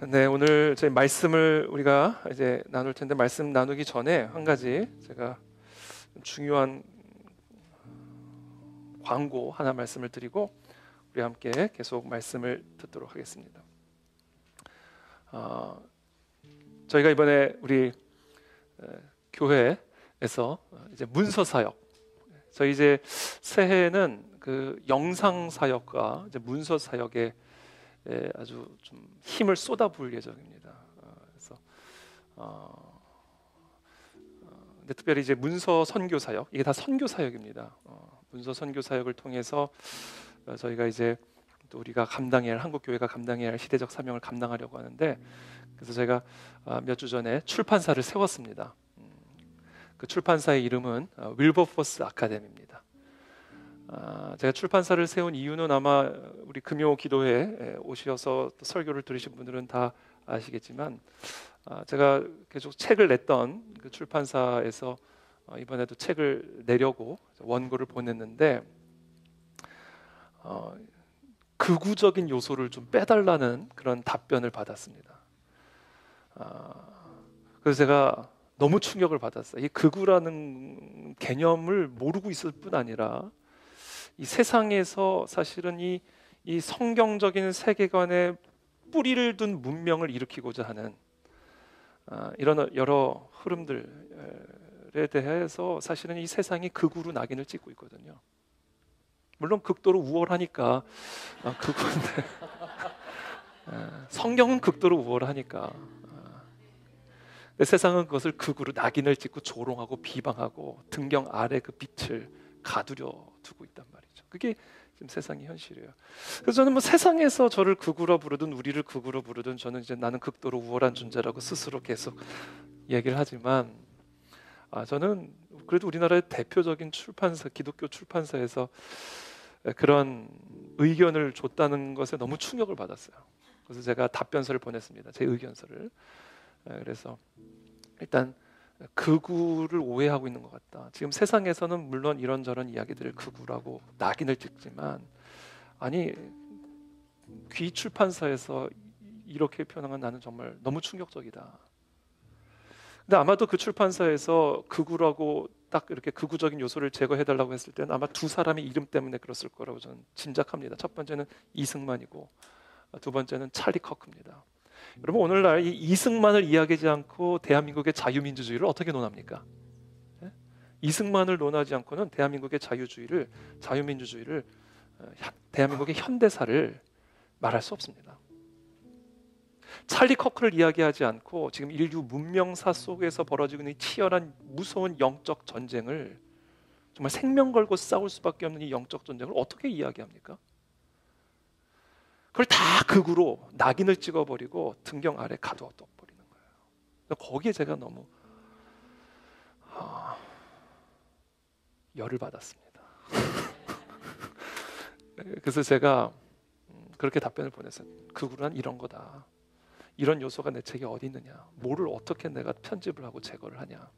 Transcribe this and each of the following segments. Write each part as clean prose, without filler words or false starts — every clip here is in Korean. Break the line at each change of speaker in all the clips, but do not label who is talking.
네, 오늘 저희 말씀을 우리가 이제 나눌 텐데 말씀 나누기 전에 한 가지 제가 중요한 광고 하나 말씀을 드리고 우리 함께 계속 말씀을 듣도록 하겠습니다. 저희가 이번에 우리 교회에서 이제 문서 사역, 저희 이제 새해는 그 영상 사역과 이제 문서 사역에 아주 좀 힘을 쏟아부을 예정입니다. 그래서 근데 특별히 이제 문서 선교 사역, 이게 다 선교 사역입니다. 문서 선교 사역을 통해서 저희가 이제 또 우리가 감당해야 할, 한국 교회가 감당해야 할 시대적 사명을 감당하려고 하는데, 그래서 제가 몇 주 전에 출판사를 세웠습니다. 그 출판사의 이름은 윌버포스 아카데미입니다. 제가 출판사를 세운 이유는 아마 우리 금요 기도회에 오셔서 설교를 들으신 분들은 다 아시겠지만, 제가 계속 책을 냈던 그 출판사에서 이번에도 책을 내려고 원고를 보냈는데, 극우적인 요소를 좀 빼달라는 그런 답변을 받았습니다. 그래서 제가 너무 충격을 받았어요. 이 극우라는 개념을 모르고 있을 뿐 아니라 이 세상에서 사실은 이 성경적인 세계관에 뿌리를 둔 문명을 일으키고자 하는 이런 여러 흐름들에 대해서 사실은 이 세상이 극우로 낙인을 찍고 있거든요. 물론 극도로 우월하니까 극우인데 성경은 극도로 우월하니까 세상은 그것을 극우로 낙인을 찍고 조롱하고 비방하고 등경 아래 그 빛을 가두려 두고 있단 말이죠. 그게 지금 세상의 현실이에요. 그래서 저는 뭐 세상에서 저를 극우로 부르든 우리를 극우로 부르든 저는 이제 나는 극도로 우월한 존재라고 스스로 계속 얘기를 하지만, 저는 그래도 우리나라의 대표적인 출판사, 기독교 출판사에서 그런 의견을 줬다는 것에 너무 충격을 받았어요. 그래서 제가 답변서를 보냈습니다. 제 의견서를. 그래서 일단 극우를 오해하고 있는 것 같다. 지금 세상에서는 물론 이런저런 이야기들을 극우라고 낙인을 찍지만, 아니 귀 출판사에서 이렇게 표현한 건 나는 정말 너무 충격적이다. 근데 아마도 그 출판사에서 극우라고 딱 이렇게 극우적인 요소를 제거해달라고 했을 때는 아마 두 사람의 이름 때문에 그랬을 거라고 저는 짐작합니다. 첫 번째는 이승만이고 두 번째는 찰리 커크입니다. 여러분, 오늘날 이 이승만을 이야기하지 않고 대한민국의 자유민주주의를 어떻게 논합니까? 이승만을 논하지 않고는 대한민국의 자유민주주의를, 대한민국의 현대사를 말할 수 없습니다. 찰리 커크를 이야기하지 않고 지금 인류 문명사 속에서 벌어지고 있는 치열한 무서운 영적 전쟁을, 정말 생명 걸고 싸울 수밖에 없는 이 영적 전쟁을 어떻게 이야기합니까? 그걸 다 극으로 낙인을 찍어버리고 등경 아래 가두어버리는 거예요. 거기에 제가 너무 열을 받았습니다. 그래서 제가 그렇게 답변을 보냈어요. 극우란 이런 거다. 이런 요소가 내 책에 어디 있느냐? 뭐를 어떻게 내가 편집을 하고 제거를 하냐?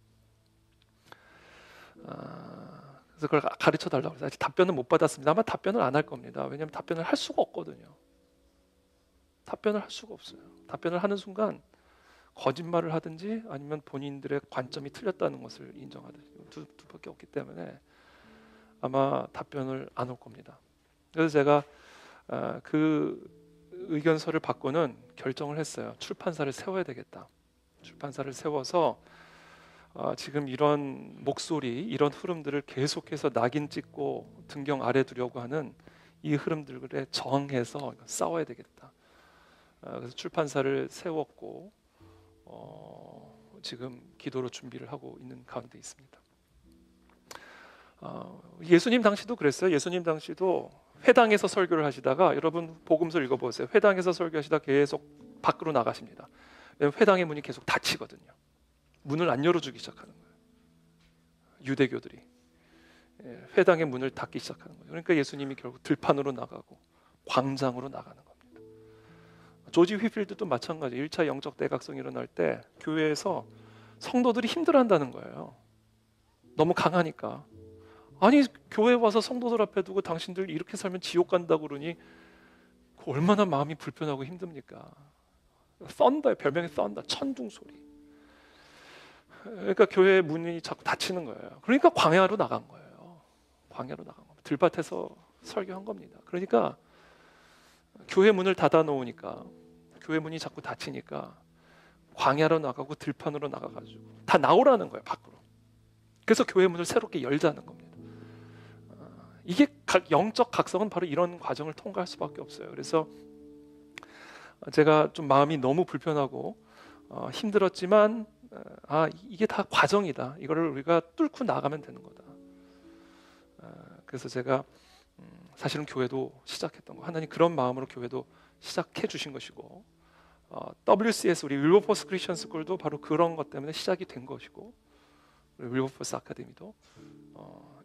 그래서 그걸 가르쳐 달라고 해서 아직 답변은 못 받았습니다. 아마 답변을 안 할 겁니다. 왜냐하면 답변을 할 수가 없거든요. 답변을 할 수가 없어요. 답변을 하는 순간 거짓말을 하든지 아니면 본인들의 관점이 틀렸다는 것을 인정하든지 두 밖에 없기 때문에 아마 답변을 안 올 겁니다. 그래서 제가 그 의견서를 받고는 결정을 했어요. 출판사를 세워야 되겠다. 출판사를 세워서 지금 이런 목소리, 이런 흐름들을 계속해서 낙인 찍고 등경 아래 두려고 하는 이 흐름들에 저항해서 싸워야 되겠다. 그래서 출판사를 세웠고 지금 기도로 준비를 하고 있는 가운데 있습니다. 예수님 당시도 그랬어요. 예수님 당시도 회당에서 설교를 하시다가, 여러분 복음서 읽어보세요. 회당에서 설교하시다 계속 밖으로 나가십니다. 회당의 문이 계속 닫히거든요. 문을 안 열어주기 시작하는 거예요. 유대교들이 회당의 문을 닫기 시작하는 거예요. 그러니까 예수님이 결국 들판으로 나가고 광장으로 나가는 겁니다. 조지 휘필드도 마찬가지. 1차 영적 대각성이 일어날 때 교회에서 성도들이 힘들어한다는 거예요. 너무 강하니까. 아니, 교회 와서 성도들 앞에 두고 당신들 이렇게 살면 지옥 간다고 그러니 얼마나 마음이 불편하고 힘듭니까? 썬더의 별명이 썬더, 천둥 소리. 그러니까 교회 문이 자꾸 닫히는 거예요. 그러니까 광야로 나간 거예요. 광야로 나간 겁니다. 들밭에서 설교한 겁니다. 그러니까 교회 문을 닫아 놓으니까, 교회 문이 자꾸 닫히니까 광야로 나가고 들판으로 나가가지고 다 나오라는 거예요, 밖으로. 그래서 교회 문을 새롭게 열자는 겁니다. 이게 영적 각성은 바로 이런 과정을 통과할 수밖에 없어요. 그래서 제가 좀 마음이 너무 불편하고 힘들었지만 이게 다 과정이다. 이거를 우리가 뚫고 나가면 되는 거다. 그래서 제가 사실은 교회도 시작했던 거, 하나님 그런 마음으로 교회도 시작해 주신 것이고, WCS 우리 윌버포스 크리스천 스쿨도 바로 그런 것 때문에 시작이 된 것이고, 윌버포스 아카데미도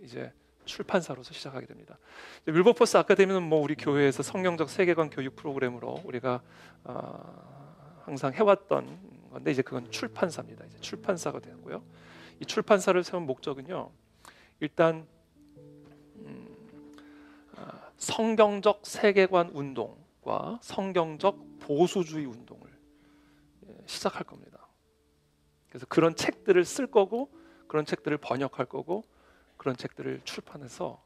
이제 출판사로서 시작하게 됩니다. 윌버포스 아카데미는 뭐 우리 교회에서 성경적 세계관 교육 프로그램으로 우리가 항상 해왔던 건데, 이제 그건 출판사입니다. 이제 출판사가 되고요. 이 출판사를 세운 목적은요, 일단 성경적 세계관 운동과 성경적 보수주의 운동을 시작할 겁니다. 그래서 그런 책들을 쓸 거고, 그런 책들을 번역할 거고, 그런 책들을 출판해서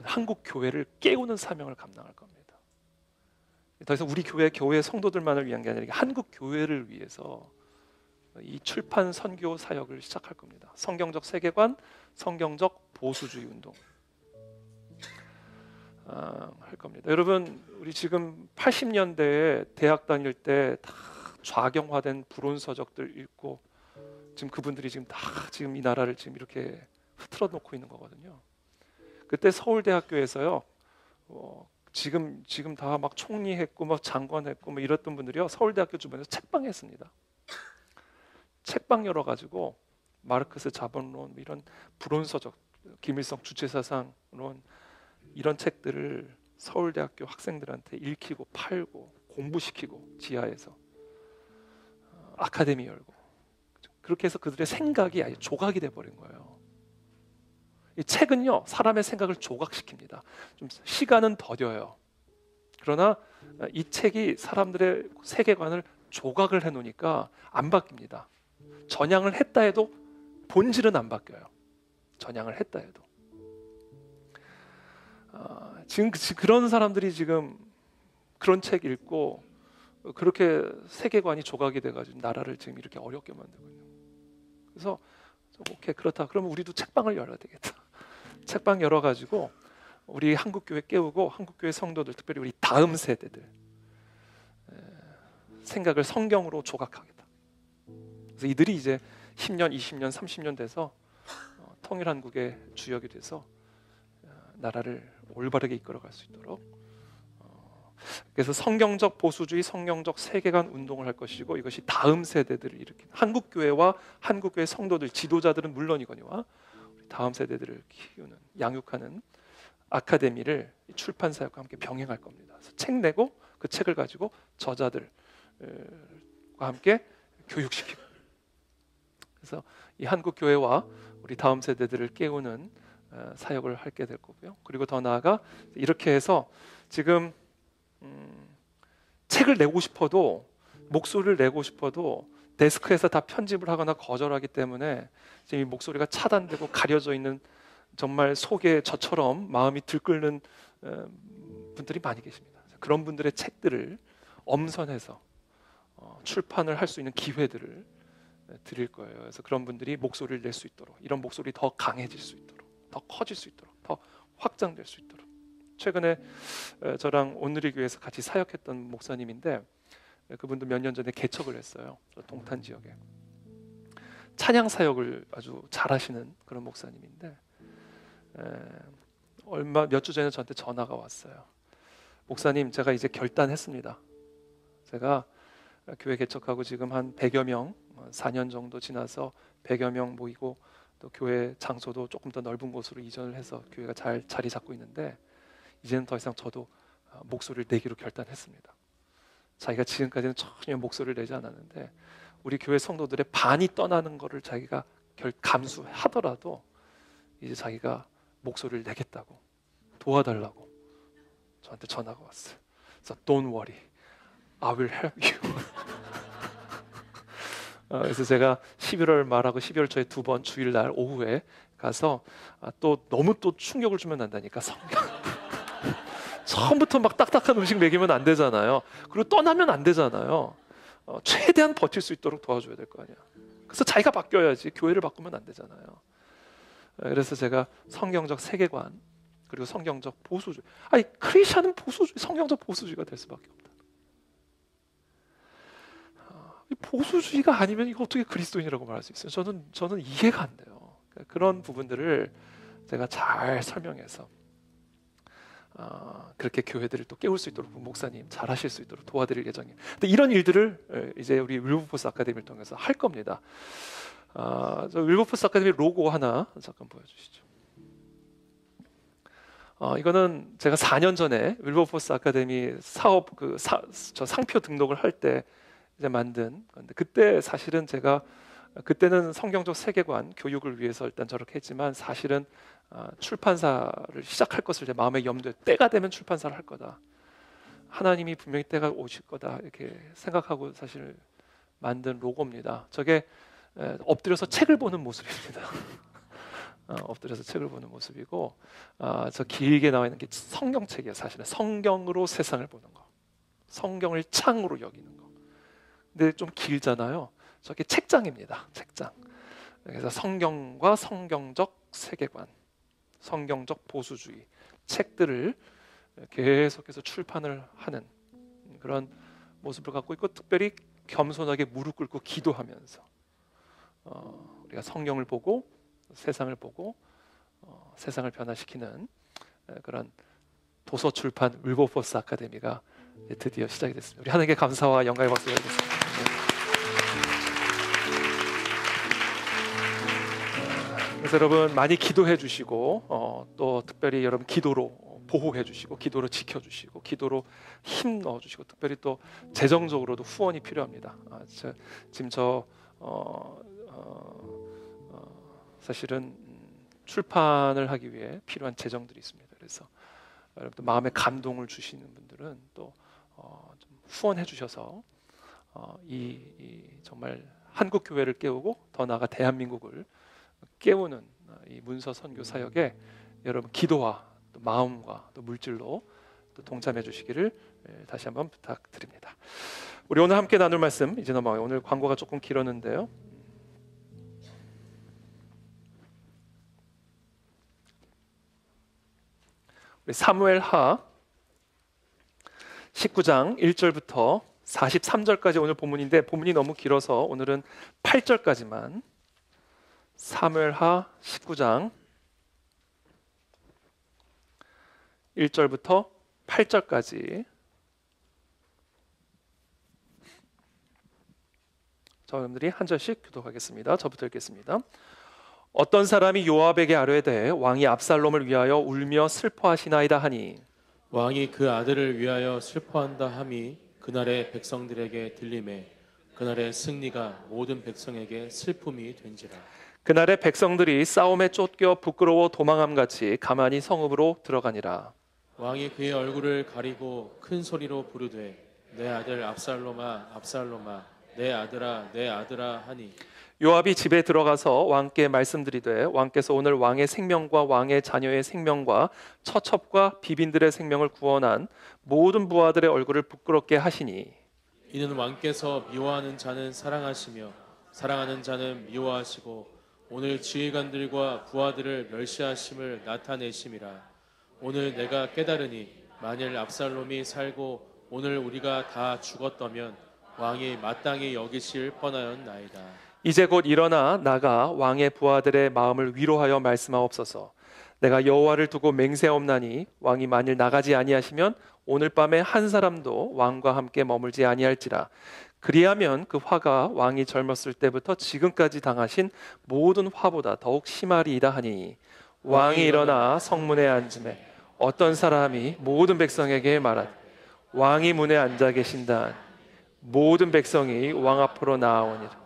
한국 교회를 깨우는 사명을 감당할 겁니다. 더 이상 우리 교회 성도들만을 위한 게 아니라 한국 교회를 위해서 이 출판 선교 사역을 시작할 겁니다. 성경적 세계관, 성경적 보수주의 운동 할 겁니다. 여러분, 우리 지금 80년대에 대학 다닐 때 다 좌경화된 불온 서적들 읽고, 지금 그분들이 지금 다 지금 이 나라를 지금 이렇게 흐트러 놓고 있는 거거든요. 그때 서울대학교에서요, 지금 다 막 총리했고 막 장관했고 뭐 이랬던 분들이요, 서울대학교 주변에서 책방 했습니다. 책방 열어가지고 마르크스 자본론, 이런 불온서적, 김일성 주체사상론, 이런 책들을 서울대학교 학생들한테 읽히고 팔고 공부시키고, 지하에서 아카데미 열고, 그렇게 해서 그들의 생각이 아예 조각이 돼버린 거예요. 이 책은요, 사람의 생각을 조각시킵니다. 좀 시간은 더뎌요. 그러나 이 책이 사람들의 세계관을 조각을 해놓으니까 안 바뀝니다. 전향을 했다 해도 본질은 안 바뀌어요. 전향을 했다 해도. 지금 그런 사람들이 지금 그런 책 읽고 그렇게 세계관이 조각이 돼가지고 나라를 지금 이렇게 어렵게 만들고 있는 거예요. 그래서 오케이, 그렇다. 그러면 우리도 책방을 열어야 되겠다. 책방 열어가지고 우리 한국교회 깨우고, 한국교회 성도들, 특별히 우리 다음 세대들 생각을 성경으로 조각하겠다. 그래서 이들이 이제 10년, 20년, 30년 돼서 통일한국의 주역이 돼서 나라를 올바르게 이끌어갈 수 있도록, 그래서 성경적 보수주의, 성경적 세계관 운동을 할 것이고, 이것이 다음 세대들을 일으키는, 한국교회와 한국교회 성도들, 지도자들은 물론이거니와 다음 세대들을 키우는, 양육하는 아카데미를 출판사역과 함께 병행할 겁니다. 그래서 책 내고 그 책을 가지고 저자들과 함께 교육시키고, 그래서 이 한국교회와 우리 다음 세대들을 깨우는 사역을 하게 될 거고요. 그리고 더 나아가 이렇게 해서 지금 책을 내고 싶어도, 목소리를 내고 싶어도 데스크에서 다 편집을 하거나 거절하기 때문에 지금 이 목소리가 차단되고 가려져 있는, 정말 속에 저처럼 마음이 들끓는 분들이 많이 계십니다. 그런 분들의 책들을 엄선해서 출판을 할 수 있는 기회들을 드릴 거예요. 그래서 그런 분들이 목소리를 낼 수 있도록, 이런 목소리 더 강해질 수 있도록, 더 커질 수 있도록, 더 확장될 수 있도록. 최근에 저랑 온누리 교회에서 같이 사역했던 목사님인데, 그분도 몇 년 전에 개척을 했어요. 동탄 지역에 찬양 사역을 아주 잘하시는 그런 목사님인데, 몇 주 전에 저한테 전화가 왔어요. 목사님, 제가 이제 결단했습니다. 제가 교회 개척하고 지금 한 100여 명, 4년 정도 지나서 100여 명 모이고, 또 교회 장소도 조금 더 넓은 곳으로 이전을 해서 교회가 잘 자리 잡고 있는데, 이제는 더 이상 저도 목소리를 내기로 결단했습니다. 자기가 지금까지는 전혀 목소리를 내지 않았는데, 우리 교회 성도들의 반이 떠나는 것을 자기가 감수하더라도 이제 자기가 목소리를 내겠다고, 도와달라고 저한테 전화가 왔어요. 그래서 Don't worry, I will help you. 그래서 제가 11월 말하고 12월 초에 2번 주일날 오후에 가서 또 너무 또 충격을 주면 안다니까. 성경 처음부터 막 딱딱한 음식 먹이면 안 되잖아요. 그리고 떠나면 안 되잖아요. 최대한 버틸 수 있도록 도와줘야 될 거 아니야. 그래서 자기가 바뀌어야지. 교회를 바꾸면 안 되잖아요. 그래서 제가 성경적 세계관 그리고 성경적 보수주의. 아니 크리스천은 보수주의, 성경적 보수주의가 될 수밖에 없다. 보수주의가 아니면 이거 어떻게 그리스도인이라고 말할 수 있어요? 저는 이해가 안 돼요. 그런 부분들을 제가 잘 설명해서 그렇게 교회들을 또 깨울 수 있도록 목사님 잘 하실 수 있도록 도와드릴 예정이에요. 근데 이런 일들을 이제 우리 윌버포스 아카데미를 통해서 할 겁니다. 저 윌버포스 아카데미 로고 하나 잠깐 보여주시죠. 이거는 제가 4년 전에 윌버포스 아카데미 사업 저 상표 등록을 할 때 이제 만든 건데, 그때 사실은 제가 그때는 성경적 세계관 교육을 위해서 일단 저렇게 했지만 사실은 출판사를 시작할 것을 제 마음에 염두에 때가 되면 출판사를 할 거다. 하나님이 분명히 때가 오실 거다 이렇게 생각하고 사실 만든 로고입니다. 저게 엎드려서 책을 보는 모습입니다. 엎드려서 책을 보는 모습이고 저 길게 나와 있는 게 성경책이에요. 사실은 성경으로 세상을 보는 거, 성경을 창으로 여기는 거. 근데 좀 길잖아요. 저게 책장입니다. 책장. 그래서 성경과 성경적 세계관, 성경적 보수주의 책들을 계속해서 출판을 하는 그런 모습을 갖고 있고, 특별히 겸손하게 무릎 꿇고 기도하면서 우리가 성경을 보고 세상을 보고 세상을 변화시키는 그런 도서 출판 윌버포스 아카데미가 드디어 시작이 됐습니다. 우리 하나님께 감사와 영광의 박수 드리겠습니다. 그래서 여러분 많이 기도해 주시고 또 특별히 여러분 기도로 보호해 주시고 기도로 지켜 주시고 기도로 힘 넣어 주시고, 특별히 또 재정적으로도 후원이 필요합니다. 지금 사실은 출판을 하기 위해 필요한 재정들이 있습니다. 그래서 여러분 마음에 감동을 주시는 분들은 또 좀 후원해 주셔서 정말 한국 교회를 깨우고 더 나아가 대한민국을 깨우는 이 문서 선교 사역에 여러분 기도와 또 마음과 또 물질로 또 동참해 주시기를 다시 한번 부탁드립니다. 우리 오늘 함께 나눌 말씀 이제 넘어가요. 오늘 광고가 조금 길었는데요. 우리 사무엘하 19장 1절부터 43절까지 오늘 본문인데, 본문이 너무 길어서 오늘은 8절까지만, 사무엘하 19장 1절부터 8절까지 여러분들이 한 절씩 교독하겠습니다. 저부터 읽겠습니다. 어떤 사람이 요압에게 아뢰되 왕이 압살롬을 위하여 울며 슬퍼하시나이다 하니,
왕이 그 아들을 위하여 슬퍼한다 함이 그날의 백성들에게 들리매 그날의 승리가 모든 백성에게 슬픔이 된지라.
그날의 백성들이 싸움에 쫓겨 부끄러워 도망함같이 가만히 성읍으로 들어가니라.
왕이 그의 얼굴을 가리고 큰 소리로 부르되 내 아들 압살롬아 압살롬아 내 아들아 내 아들아 하니,
요압이 집에 들어가서 왕께 말씀드리되 왕께서 오늘 왕의 생명과 왕의 자녀의 생명과 처첩과 비빈들의 생명을 구원한 모든 부하들의 얼굴을 부끄럽게 하시니,
이는 왕께서 미워하는 자는 사랑하시며 사랑하는 자는 미워하시고 오늘 지휘관들과 부하들을 멸시하심을 나타내심이라. 오늘 내가 깨달으니 만일 압살롬이 살고 오늘 우리가 다 죽었다면 왕이 마땅히 여기실 뻔하였나이다.
이제 곧 일어나 나가 왕의 부하들의 마음을 위로하여 말씀하옵소서. 내가 여호와를 두고 맹세하옵나니 왕이 만일 나가지 아니하시면 오늘 밤에 한 사람도 왕과 함께 머물지 아니할지라. 그리하면 그 화가 왕이 젊었을 때부터 지금까지 당하신 모든 화보다 더욱 심하리이다 하니, 왕이 일어나 성문에 앉으매 어떤 사람이 모든 백성에게 말하되 왕이 문에 앉아 계신다. 모든 백성이 왕 앞으로 나아오니라.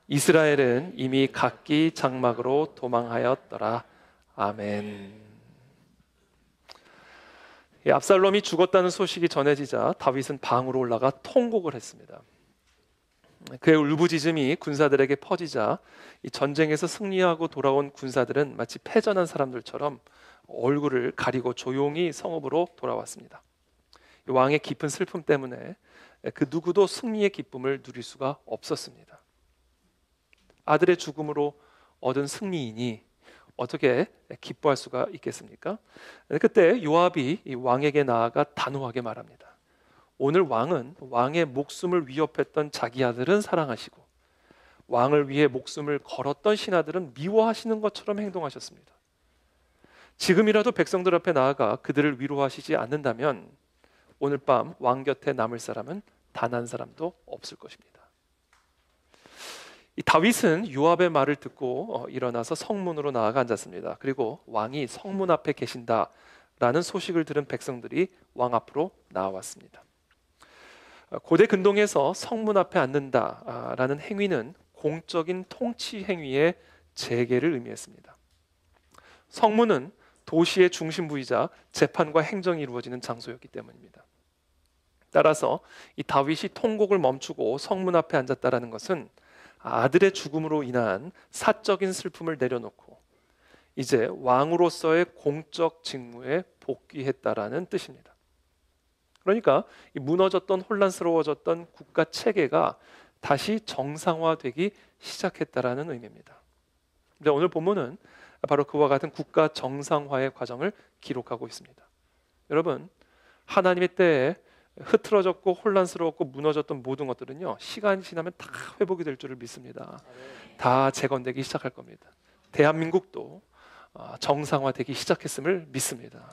이스라엘은 이미 각기 장막으로 도망하였더라. 아멘. 이 압살롬이 죽었다는 소식이 전해지자 다윗은 방으로 올라가 통곡을 했습니다. 그의 울부짖음이 군사들에게 퍼지자 이 전쟁에서 승리하고 돌아온 군사들은 마치 패전한 사람들처럼 얼굴을 가리고 조용히 성읍으로 돌아왔습니다. 왕의 깊은 슬픔 때문에 그 누구도 승리의 기쁨을 누릴 수가 없었습니다. 아들의 죽음으로 얻은 승리이니 어떻게 기뻐할 수가 있겠습니까? 그때 요압이 이 왕에게 나아가 단호하게 말합니다. 오늘 왕은 왕의 목숨을 위협했던 자기 아들은 사랑하시고 왕을 위해 목숨을 걸었던 신하들은 미워하시는 것처럼 행동하셨습니다. 지금이라도 백성들 앞에 나아가 그들을 위로하시지 않는다면 오늘 밤 왕 곁에 남을 사람은 단 한 사람도 없을 것입니다. 이 다윗은 요압의 말을 듣고 일어나서 성문으로 나아가 앉았습니다. 그리고 왕이 성문 앞에 계신다라는 소식을 들은 백성들이 왕 앞으로 나왔습니다. 고대 근동에서 성문 앞에 앉는다라는 행위는 공적인 통치 행위의 재개를 의미했습니다. 성문은 도시의 중심부이자 재판과 행정이 이루어지는 장소였기 때문입니다. 따라서 이 다윗이 통곡을 멈추고 성문 앞에 앉았다라는 것은 아들의 죽음으로 인한 사적인 슬픔을 내려놓고 이제 왕으로서의 공적 직무에 복귀했다라는 뜻입니다. 그러니까 이 무너졌던 혼란스러워졌던 국가 체계가 다시 정상화되기 시작했다라는 의미입니다. 근데 오늘 본문은 바로 그와 같은 국가 정상화의 과정을 기록하고 있습니다. 여러분, 하나님의 때에 흐트러졌고 혼란스러웠고 무너졌던 모든 것들은요, 시간이 지나면 다 회복이 될 줄을 믿습니다. 다 재건되기 시작할 겁니다. 대한민국도 정상화되기 시작했음을 믿습니다.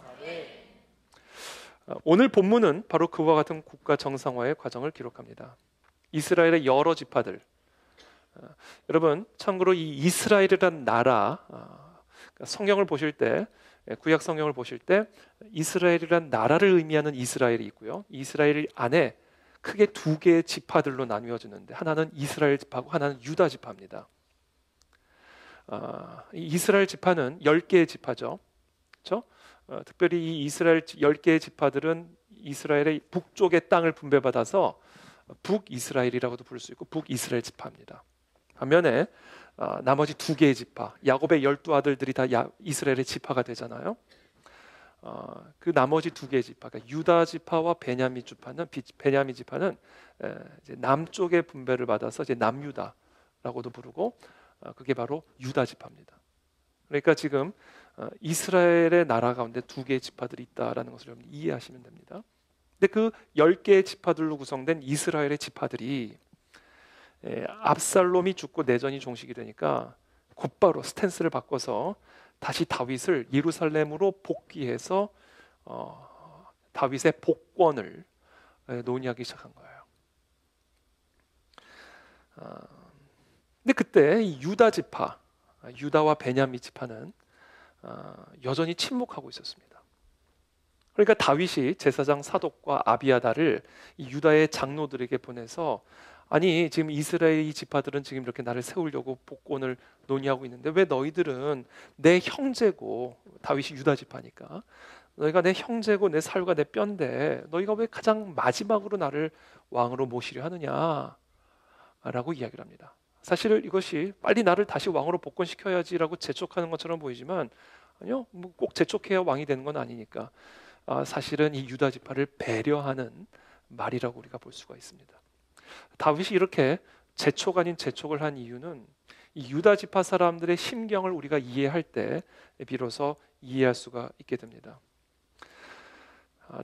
오늘 본문은 바로 그와 같은 국가 정상화의 과정을 기록합니다. 이스라엘의 여러 지파들, 여러분 참고로 이 이스라엘이란 나라, 성경을 보실 때, 구약 성경을 보실 때 이스라엘이란 나라를 의미하는 이스라엘이 있고요, 이스라엘 안에 크게 두 개의 지파들로 나뉘어지는데 하나는 이스라엘 지파고 하나는 유다 지파입니다. 이스라엘 지파는 10개의 지파죠. 그렇죠? 특별히 이 이스라엘 10개의 지파들은 이스라엘의 북쪽의 땅을 분배받아서 북이스라엘이라고도 부를 수 있고 북이스라엘 지파입니다. 반면에 나머지 두 개의 지파, 야곱의 12아들들이 다 이스라엘의 지파가 되잖아요. 그 나머지 두 개의 지파, 그러니까 유다 지파와 베냐민 지파는 이제 남쪽의 분배를 받아서 이제 남유다라고도 부르고, 그게 바로 유다 지파입니다. 그러니까 지금 이스라엘의 나라 가운데 두 개의 지파들이 있다라는 것을 여러분 이해하시면 됩니다. 근데 그 10개의 지파들로 구성된 이스라엘의 지파들이 압살롬이 죽고 내전이 종식이 되니까 곧바로 스탠스를 바꿔서 다시 다윗을 예루살렘으로 복귀해서 다윗의 복권을 논의하기 시작한 거예요. 근데 그때 이 유다 지파, 유다와 베냐민 지파는 여전히 침묵하고 있었습니다. 그러니까 다윗이 제사장 사독과 아비아다를 이 유다의 장로들에게 보내서, 아니 지금 이스라엘 지파들은 지금 이렇게 나를 세우려고 복권을 논의하고 있는데 왜 너희들은 내 형제고, 다윗이 유다 지파니까 너희가 내 형제고 내 살과 내 뼈인데 너희가 왜 가장 마지막으로 나를 왕으로 모시려 하느냐 라고 이야기를 합니다. 사실 이것이 빨리 나를 다시 왕으로 복권시켜야지라고 재촉하는 것처럼 보이지만 아니요, 뭐 꼭 재촉해야 왕이 되는 건 아니니까 사실은 이 유다 지파를 배려하는 말이라고 우리가 볼 수가 있습니다. 다윗이 이렇게 재촉 아닌 재촉을 한 이유는 이 유다 지파 사람들의 심경을 우리가 이해할 때 비로소 이해할 수가 있게 됩니다.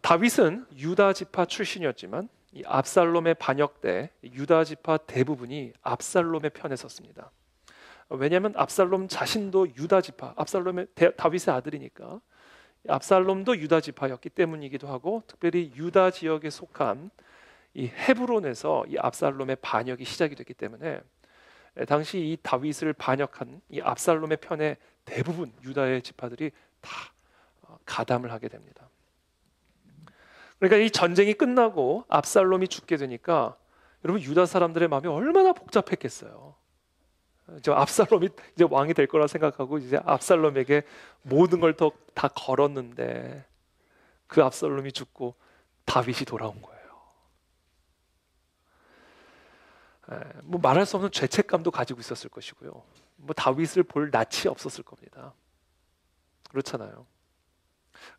다윗은 유다 지파 출신이었지만 이 압살롬의 반역 때 유다 지파 대부분이 압살롬의 편에 섰습니다. 왜냐하면 압살롬 자신도 유다 지파, 다윗의 아들이니까 압살롬도 유다 지파였기 때문이기도 하고, 특별히 유다 지역에 속한 이 헤브론에서 이 압살롬의 반역이 시작이 됐기 때문에 당시 이 다윗을 반역한 이 압살롬의 편에 대부분 유다의 지파들이 다 가담을 하게 됩니다. 그러니까 이 전쟁이 끝나고 압살롬이 죽게 되니까 여러분 유다 사람들의 마음이 얼마나 복잡했겠어요. 압살롬이 이제 왕이 될 거라 생각하고 이제 압살롬에게 모든 걸 다 걸었는데 그 압살롬이 죽고 다윗이 돌아온 거예요. 뭐 말할 수 없는 죄책감도 가지고 있었을 것이고요. 뭐 다윗을 볼 낯이 없었을 겁니다. 그렇잖아요.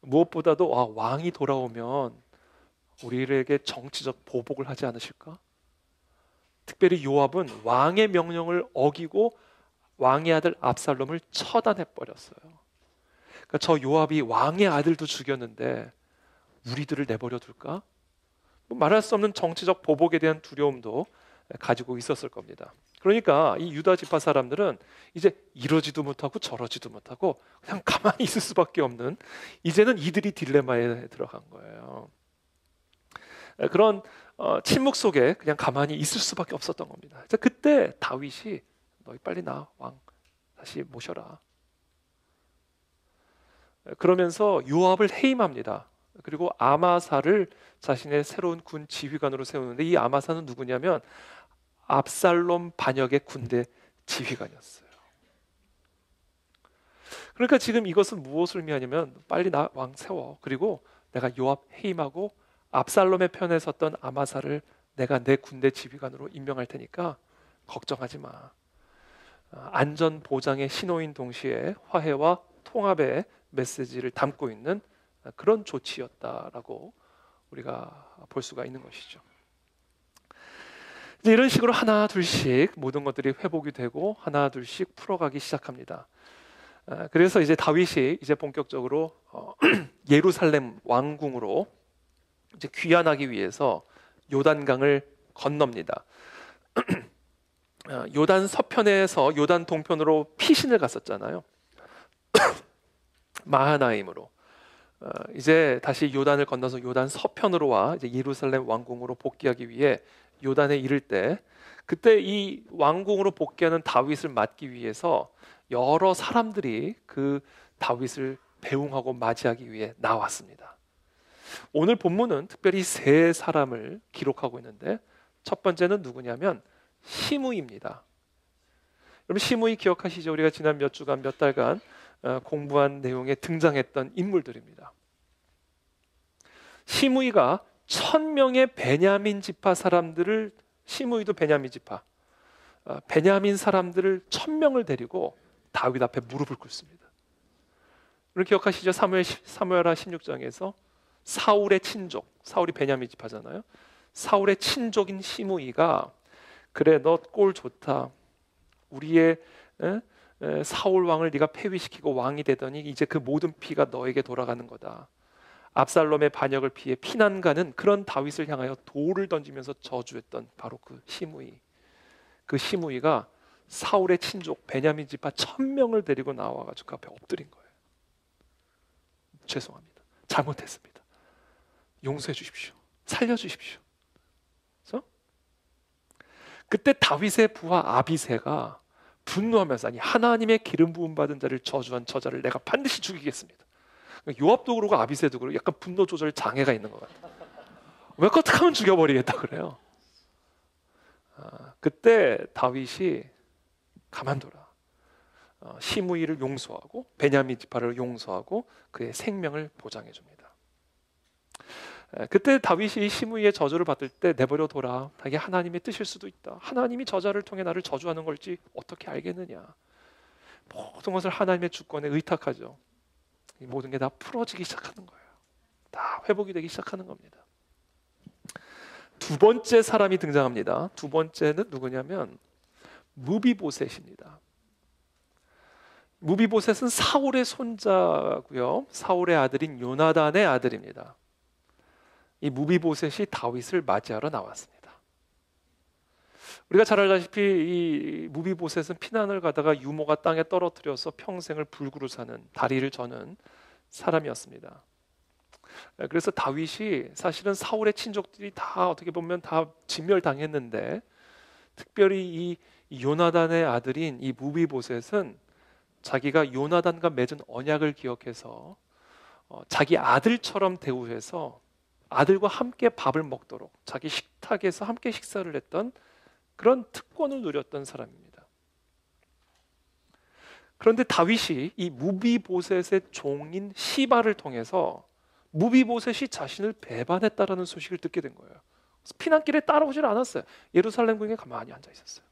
무엇보다도 왕이 돌아오면 우리에게 정치적 보복을 하지 않으실까? 특별히 요압은 왕의 명령을 어기고 왕의 아들 압살롬을 처단해 버렸어요. 그러니까 저 요압이 왕의 아들도 죽였는데 우리들을 내버려 둘까? 뭐 말할 수 없는 정치적 보복에 대한 두려움도 가지고 있었을 겁니다. 그러니까 이 유다 지파 사람들은 이제 이러지도 못하고 저러지도 못하고 그냥 가만히 있을 수밖에 없는, 이제는 이들이 딜레마에 들어간 거예요. 그런 침묵 속에 그냥 가만히 있을 수밖에 없었던 겁니다. 그때 다윗이 너희 빨리 나 왕 다시 모셔라. 그러면서 요압을 해임합니다. 그리고 아마사를 자신의 새로운 군 지휘관으로 세우는데, 이 아마사는 누구냐면 압살롬 반역의 군대 지휘관이었어요. 그러니까 지금 이것은 무엇을 의미하냐면 빨리 나 왕 세워, 그리고 내가 요압 해임하고 압살롬의 편에 섰던 아마사를 내가 내 군대 지휘관으로 임명할 테니까 걱정하지 마. 안전 보장의 신호인 동시에 화해와 통합의 메시지를 담고 있는 그런 조치였다라고 우리가 볼 수가 있는 것이죠. 이제 이런 식으로 하나 둘씩 모든 것들이 회복이 되고 하나 둘씩 풀어가기 시작합니다. 그래서 이제 다윗이 이제 본격적으로 예루살렘 왕궁으로 이제 귀환하기 위해서 요단강을 건넙니다. 요단 서편에서 요단 동편으로 피신을 갔었잖아요. 마하나임으로. 이제 다시 요단을 건너서 요단 서편으로 와 이제 예루살렘 왕궁으로 복귀하기 위해 요단에 이를 때, 그때 이 왕궁으로 복귀하는 다윗을 맞기 위해서 여러 사람들이 그 다윗을 배웅하고 맞이하기 위해 나왔습니다. 오늘 본문은 특별히 세 사람을 기록하고 있는데, 첫 번째는 누구냐면 시므이입니다. 여러분 시므이 기억하시죠? 우리가 지난 몇 주간 몇 달간 공부한 내용에 등장했던 인물들입니다. 시므이가 1000명의 베냐민 지파 사람들을, 시므이도 베냐민 지파, 베냐민 사람들을 1000명을 데리고 다윗 앞에 무릎을 꿇습니다. 우리 기억하시죠? 사무엘하 16장에서 사울의 친족, 사울이 베냐민 지파잖아요. 사울의 친족인 시므이가 그래 너 꼴 좋다, 우리의 사울 왕을 네가 폐위시키고 왕이 되더니 이제 그 모든 피가 너에게 돌아가는 거다. 압살롬의 반역을 피해 피난 가는 그런 다윗을 향하여 돌을 던지면서 저주했던 바로 그 시므이. 그 시므이가 사울의 친족 베냐민 지파 1000명을 데리고 나와가지고 그 앞에 엎드린 거예요. 죄송합니다, 잘못했습니다, 용서해 주십시오, 살려 주십시오. 그래서 그때 다윗의 부하 아비새가 분노하면서, 아니 하나님의 기름 부음 받은 자를 저주한 저자를 내가 반드시 죽이겠습니다. 요압도 그러고 아비새도 그러고 약간 분노 조절 장애가 있는 것 같아요. 왜 어떻게 하면 죽여버리겠다 그래요. 그때 다윗이 가만둬라, 시므이를 용서하고 베냐민 지파를 용서하고 그의 생명을 보장해 줍니다. 그때 다윗이 시므이의 저주를 받을 때 내버려 둬라, 자기 하나님의 뜻일 수도 있다, 하나님이 저자를 통해 나를 저주하는 걸지 어떻게 알겠느냐, 모든 것을 하나님의 주권에 의탁하죠. 이 모든 게 다 풀어지기 시작하는 거예요. 다 회복이 되기 시작하는 겁니다. 두 번째 사람이 등장합니다. 두 번째는 누구냐면 무비보셋입니다. 무비보셋은 사울의 손자고요, 사울의 아들인 요나단의 아들입니다. 이 무비보셋이 다윗을 맞이하러 나왔습니다. 우리가 잘 알다시피 이 무비보셋은 피난을 가다가 유모가 땅에 떨어뜨려서 평생을 불구로 사는, 다리를 저는 사람이었습니다. 그래서 다윗이 사실은 사울의 친족들이 다 어떻게 보면 다 진멸당했는데, 특별히 이 요나단의 아들인 이 무비보셋은 자기가 요나단과 맺은 언약을 기억해서 자기 아들처럼 대우해서 아들과 함께 밥을 먹도록 자기 식탁에서 함께 식사를 했던 그런 특권을 누렸던 사람입니다. 그런데 다윗이 이 무비보셋의 종인 시바를 통해서 무비보셋이 자신을 배반했다라는 소식을 듣게 된 거예요. 그래서 피난길에 따라오질 않았어요. 예루살렘 궁에 가만히 앉아 있었어요.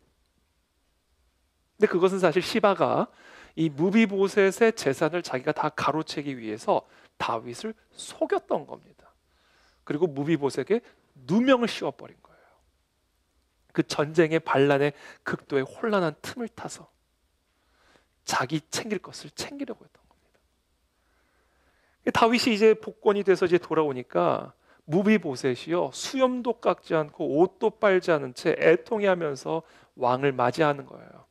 근데 그것은 사실 시바가 이 무비보셋의 재산을 자기가 다 가로채기 위해서 다윗을 속였던 겁니다. 그리고 무비보셋에게 누명을 씌워버린 거예요. 그 전쟁의 반란의 극도의 혼란한 틈을 타서 자기 챙길 것을 챙기려고 했던 겁니다. 다윗이 이제 복권이 돼서 이제 돌아오니까 무비보셋이요, 수염도 깎지 않고 옷도 빨지 않은 채 애통해하면서 왕을 맞이하는 거예요.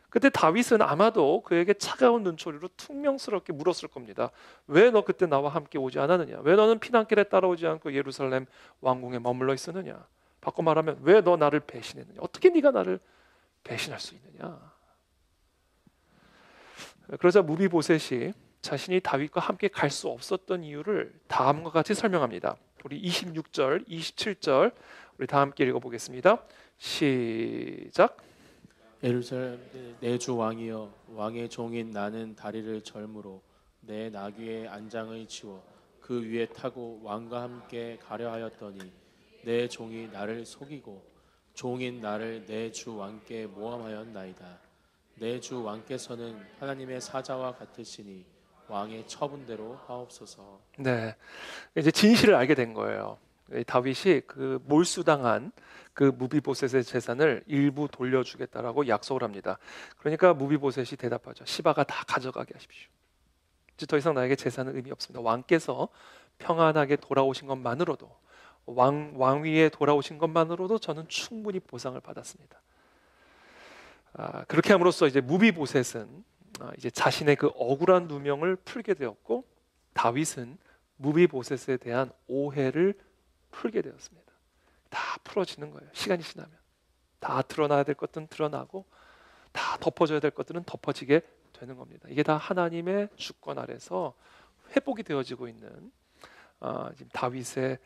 그때 다윗은 아마도 그에게 차가운 눈초리로 퉁명스럽게 물었을 겁니다. 왜 너 그때 나와 함께 오지 않았느냐? 왜 너는 피난길에 따라오지 않고 예루살렘 왕궁에 머물러 있었느냐? 바꿔 말하면 왜 너 나를 배신했느냐? 어떻게 네가 나를 배신할 수 있느냐? 그러자 무비보셋이 자신이 다윗과 함께 갈 수 없었던 이유를 다음과 같이 설명합니다. 우리 26절, 27절 우리 다 함께 읽어보겠습니다. 시작.
예루살렘 내 주 왕이여, 왕의 종인 나는 다리를 절므로 내 나귀의 안장을 치워 그 위에 타고 왕과 함께 가려 하였더니 내 종이 나를 속이고 종인 나를 내 주 왕께 모함하였나이다. 내 주 왕께서는 하나님의 사자와 같으시니 왕의 처분대로 하옵소서.
네, 이제 진실을 알게 된 거예요. 다윗이 그 몰수당한 그 무비보셋의 재산을 일부 돌려주겠다라고 약속을 합니다. 그러니까 무비보셋이 대답하죠. 시바가 다 가져가게 하십시오. 이제 더 이상 나에게 재산은 의미 없습니다. 왕께서 평안하게 돌아오신 것만으로도, 왕위에 돌아오신 것만으로도 저는 충분히 보상을 받았습니다. 그렇게 함으로써 이제 무비보셋은 이제 자신의 그 억울한 누명을 풀게 되었고, 다윗은 무비보셋에 대한 오해를 풀게 되었습니다. 다 풀어지는 거예요. 시간이 지나면 다 드러나야 될 것들은 드러나고 다 덮어져야 될 것들은 덮어지게 되는 겁니다. 이게 다 하나님의 주권 아래서 회복이 되어지고 있는 지금 다윗의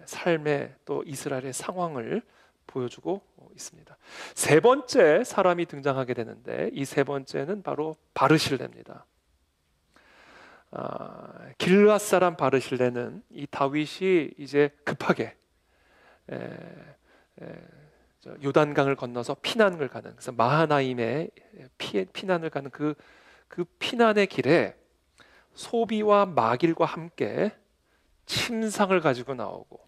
삶의 또 이스라엘의 상황을 보여주고 있습니다. 세 번째 사람이 등장하게 되는데 이 세 번째는 바로 바르실레입니다. 길앗 사람 바르실레는 이 다윗이 이제 급하게 요단강을 건너서 피난을 가는, 그래서 마하나임에 피난을 가는 그 피난의 길에 소비와 마길과 함께 침상을 가지고 나오고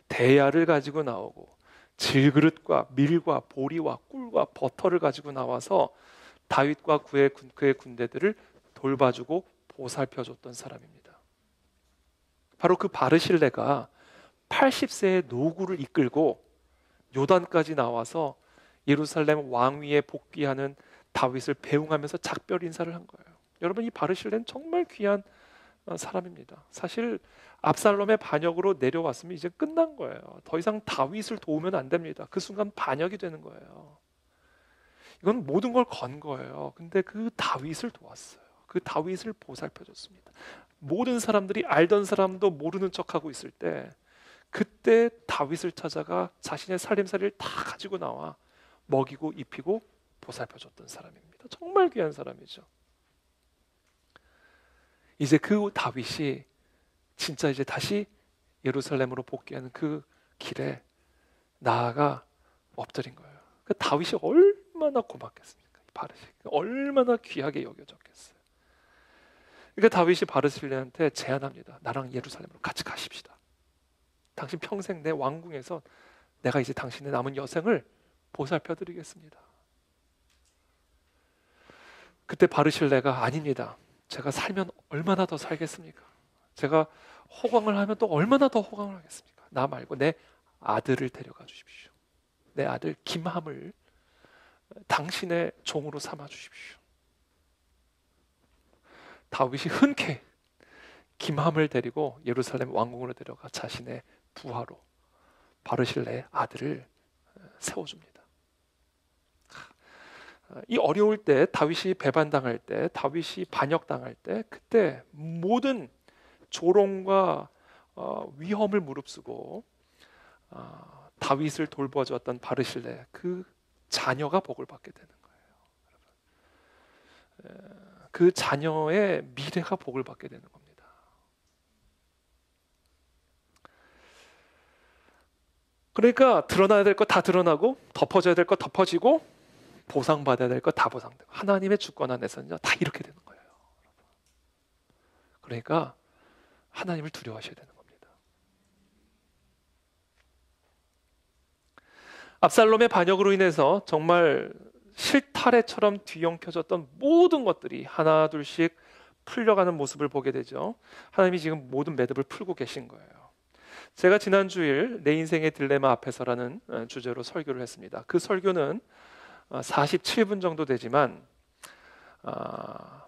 대야를 가지고 나오고 질그릇과 밀과 보리와 꿀과 버터를 가지고 나와서 다윗과 그의 군대들을 돌봐주고 보살펴줬던 사람입니다. 바로 그 바르실레가 80세의 노구를 이끌고 요단까지 나와서 예루살렘 왕위에 복귀하는 다윗을 배웅하면서 작별 인사를 한 거예요. 여러분, 이 바르실레는 정말 귀한 사람입니다. 사실 압살롬의 반역으로 내려왔으면 이제 끝난 거예요. 더 이상 다윗을 도우면 안 됩니다. 그 순간 반역이 되는 거예요. 이건 모든 걸 건 거예요. 근데 그 다윗을 도왔어요. 그 다윗을 보살펴줬습니다. 모든 사람들이 알던 사람도 모르는 척하고 있을 때 그때 다윗을 찾아가 자신의 살림살이를 다 가지고 나와 먹이고 입히고 보살펴줬던 사람입니다. 정말 귀한 사람이죠. 이제 그 다윗이 진짜 이제 다시 예루살렘으로 복귀하는 그 길에 나아가 엎드린 거예요. 그 다윗이 얼마나 고맙겠습니까? 바르실레 얼마나 귀하게 여겨졌겠어요. 그러니까 다윗이 바르실레한테 제안합니다. 나랑 예루살렘으로 같이 가십시다. 당신 평생 내 왕궁에서 내가 이제 당신의 남은 여생을 보살펴드리겠습니다. 그때 바르실레가 아닙니다. 제가 살면 얼마나 더 살겠습니까? 제가 호강을 하면 또 얼마나 더 호강을 하겠습니까? 나 말고 내 아들을 데려가 주십시오. 내 아들 김함을 당신의 종으로 삼아 주십시오. 다윗이 흔쾌히 김함을 데리고 예루살렘 왕궁으로 데려가 자신의 부하로 바르실레의 아들을 세워줍니다. 이 어려울 때, 다윗이 배반당할 때, 다윗이 반역당할 때, 그때 모든 조롱과 위험을 무릅쓰고 다윗을 돌봐주었던 바르실레 그 자녀가 복을 받게 되는 거예요. 그 자녀의 미래가 복을 받게 되는 겁니다. 그러니까 드러나야 될 것 다 드러나고 덮어져야 될 것 덮어지고 보상받아야 될 것 다 보상되고 하나님의 주권 안에서는요 다 이렇게 되는 거예요. 그러니까 하나님을 두려워하셔야 되는 겁니다. 압살롬의 반역으로 인해서 정말 실타래처럼 뒤엉켜졌던 모든 것들이 하나 둘씩 풀려가는 모습을 보게 되죠. 하나님이 지금 모든 매듭을 풀고 계신 거예요. 제가 지난 주일 내 인생의 딜레마 앞에서라는 주제로 설교를 했습니다. 그 설교는 47분 정도 되지만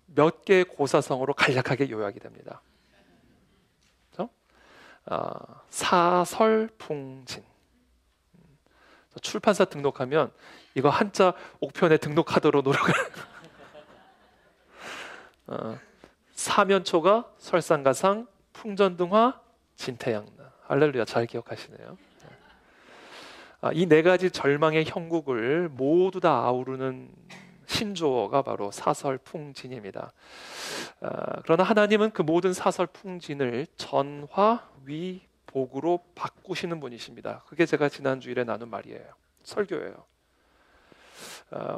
몇 개의 고사성어로 간략하게 요약이 됩니다. 그렇죠? 사설풍진. 출판사 등록하면 이거 한자 옥편에 등록하도록 노력을 사면초가 설상가상 풍전등화 진태양나. 할렐루야, 잘 기억하시네요. 이 네 가지 절망의 형국을 모두 다 아우르는 신조어가 바로 사설풍진입니다. 그러나 하나님은 그 모든 사설풍진을 전화위복으로 바꾸시는 분이십니다. 그게 제가 지난 주일에 나눈 말이에요. 설교예요.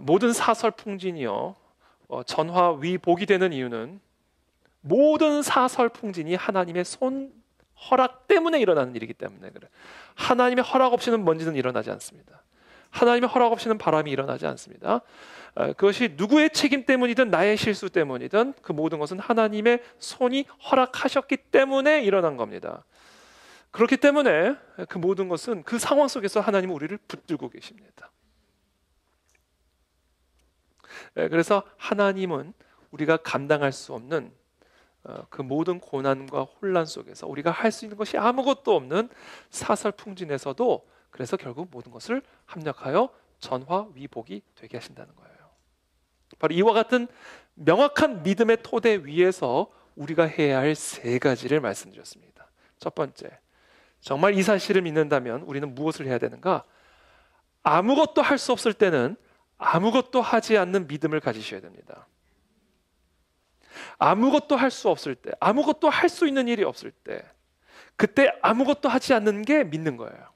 모든 사설풍진이요 전화위복이 되는 이유는 모든 사설풍진이 하나님의 손 허락 때문에 일어나는 일이기 때문에 그래. 하나님의 허락 없이는 먼지는 일어나지 않습니다. 하나님의 허락 없이는 바람이 일어나지 않습니다. 그것이 누구의 책임 때문이든 나의 실수 때문이든 그 모든 것은 하나님의 손이 허락하셨기 때문에 일어난 겁니다. 그렇기 때문에 그 모든 것은 그 상황 속에서 하나님은 우리를 붙들고 계십니다. 그래서 하나님은 우리가 감당할 수 없는 그 모든 고난과 혼란 속에서 우리가 할 수 있는 것이 아무것도 없는 사설풍진에서도 그래서 결국 모든 것을 합력하여 전화위복이 되게 하신다는 거예요. 바로 이와 같은 명확한 믿음의 토대 위에서 우리가 해야 할 세 가지를 말씀드렸습니다. 첫 번째, 정말 이 사실을 믿는다면 우리는 무엇을 해야 되는가? 아무것도 할 수 없을 때는 아무것도 하지 않는 믿음을 가지셔야 됩니다. 아무것도 할 수 없을 때, 아무것도 할 수 있는 일이 없을 때, 그때 아무것도 하지 않는 게 믿는 거예요.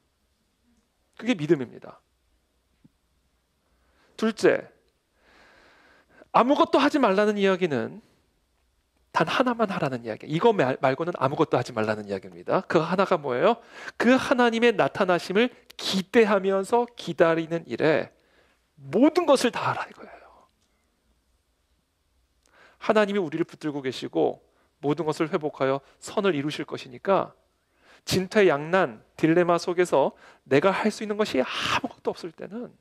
그게 믿음입니다. 둘째, 아무것도 하지 말라는 이야기는 단 하나만 하라는 이야기. 이거 말고는 아무것도 하지 말라는 이야기입니다. 그 하나가 뭐예요? 그 하나님의 나타나심을 기대하면서 기다리는 일에 모든 것을 다 하라 이거예요. 하나님이 우리를 붙들고 계시고 모든 것을 회복하여 선을 이루실 것이니까 진퇴양난, 딜레마 속에서 내가 할 수 있는 것이 아무것도 없을 때는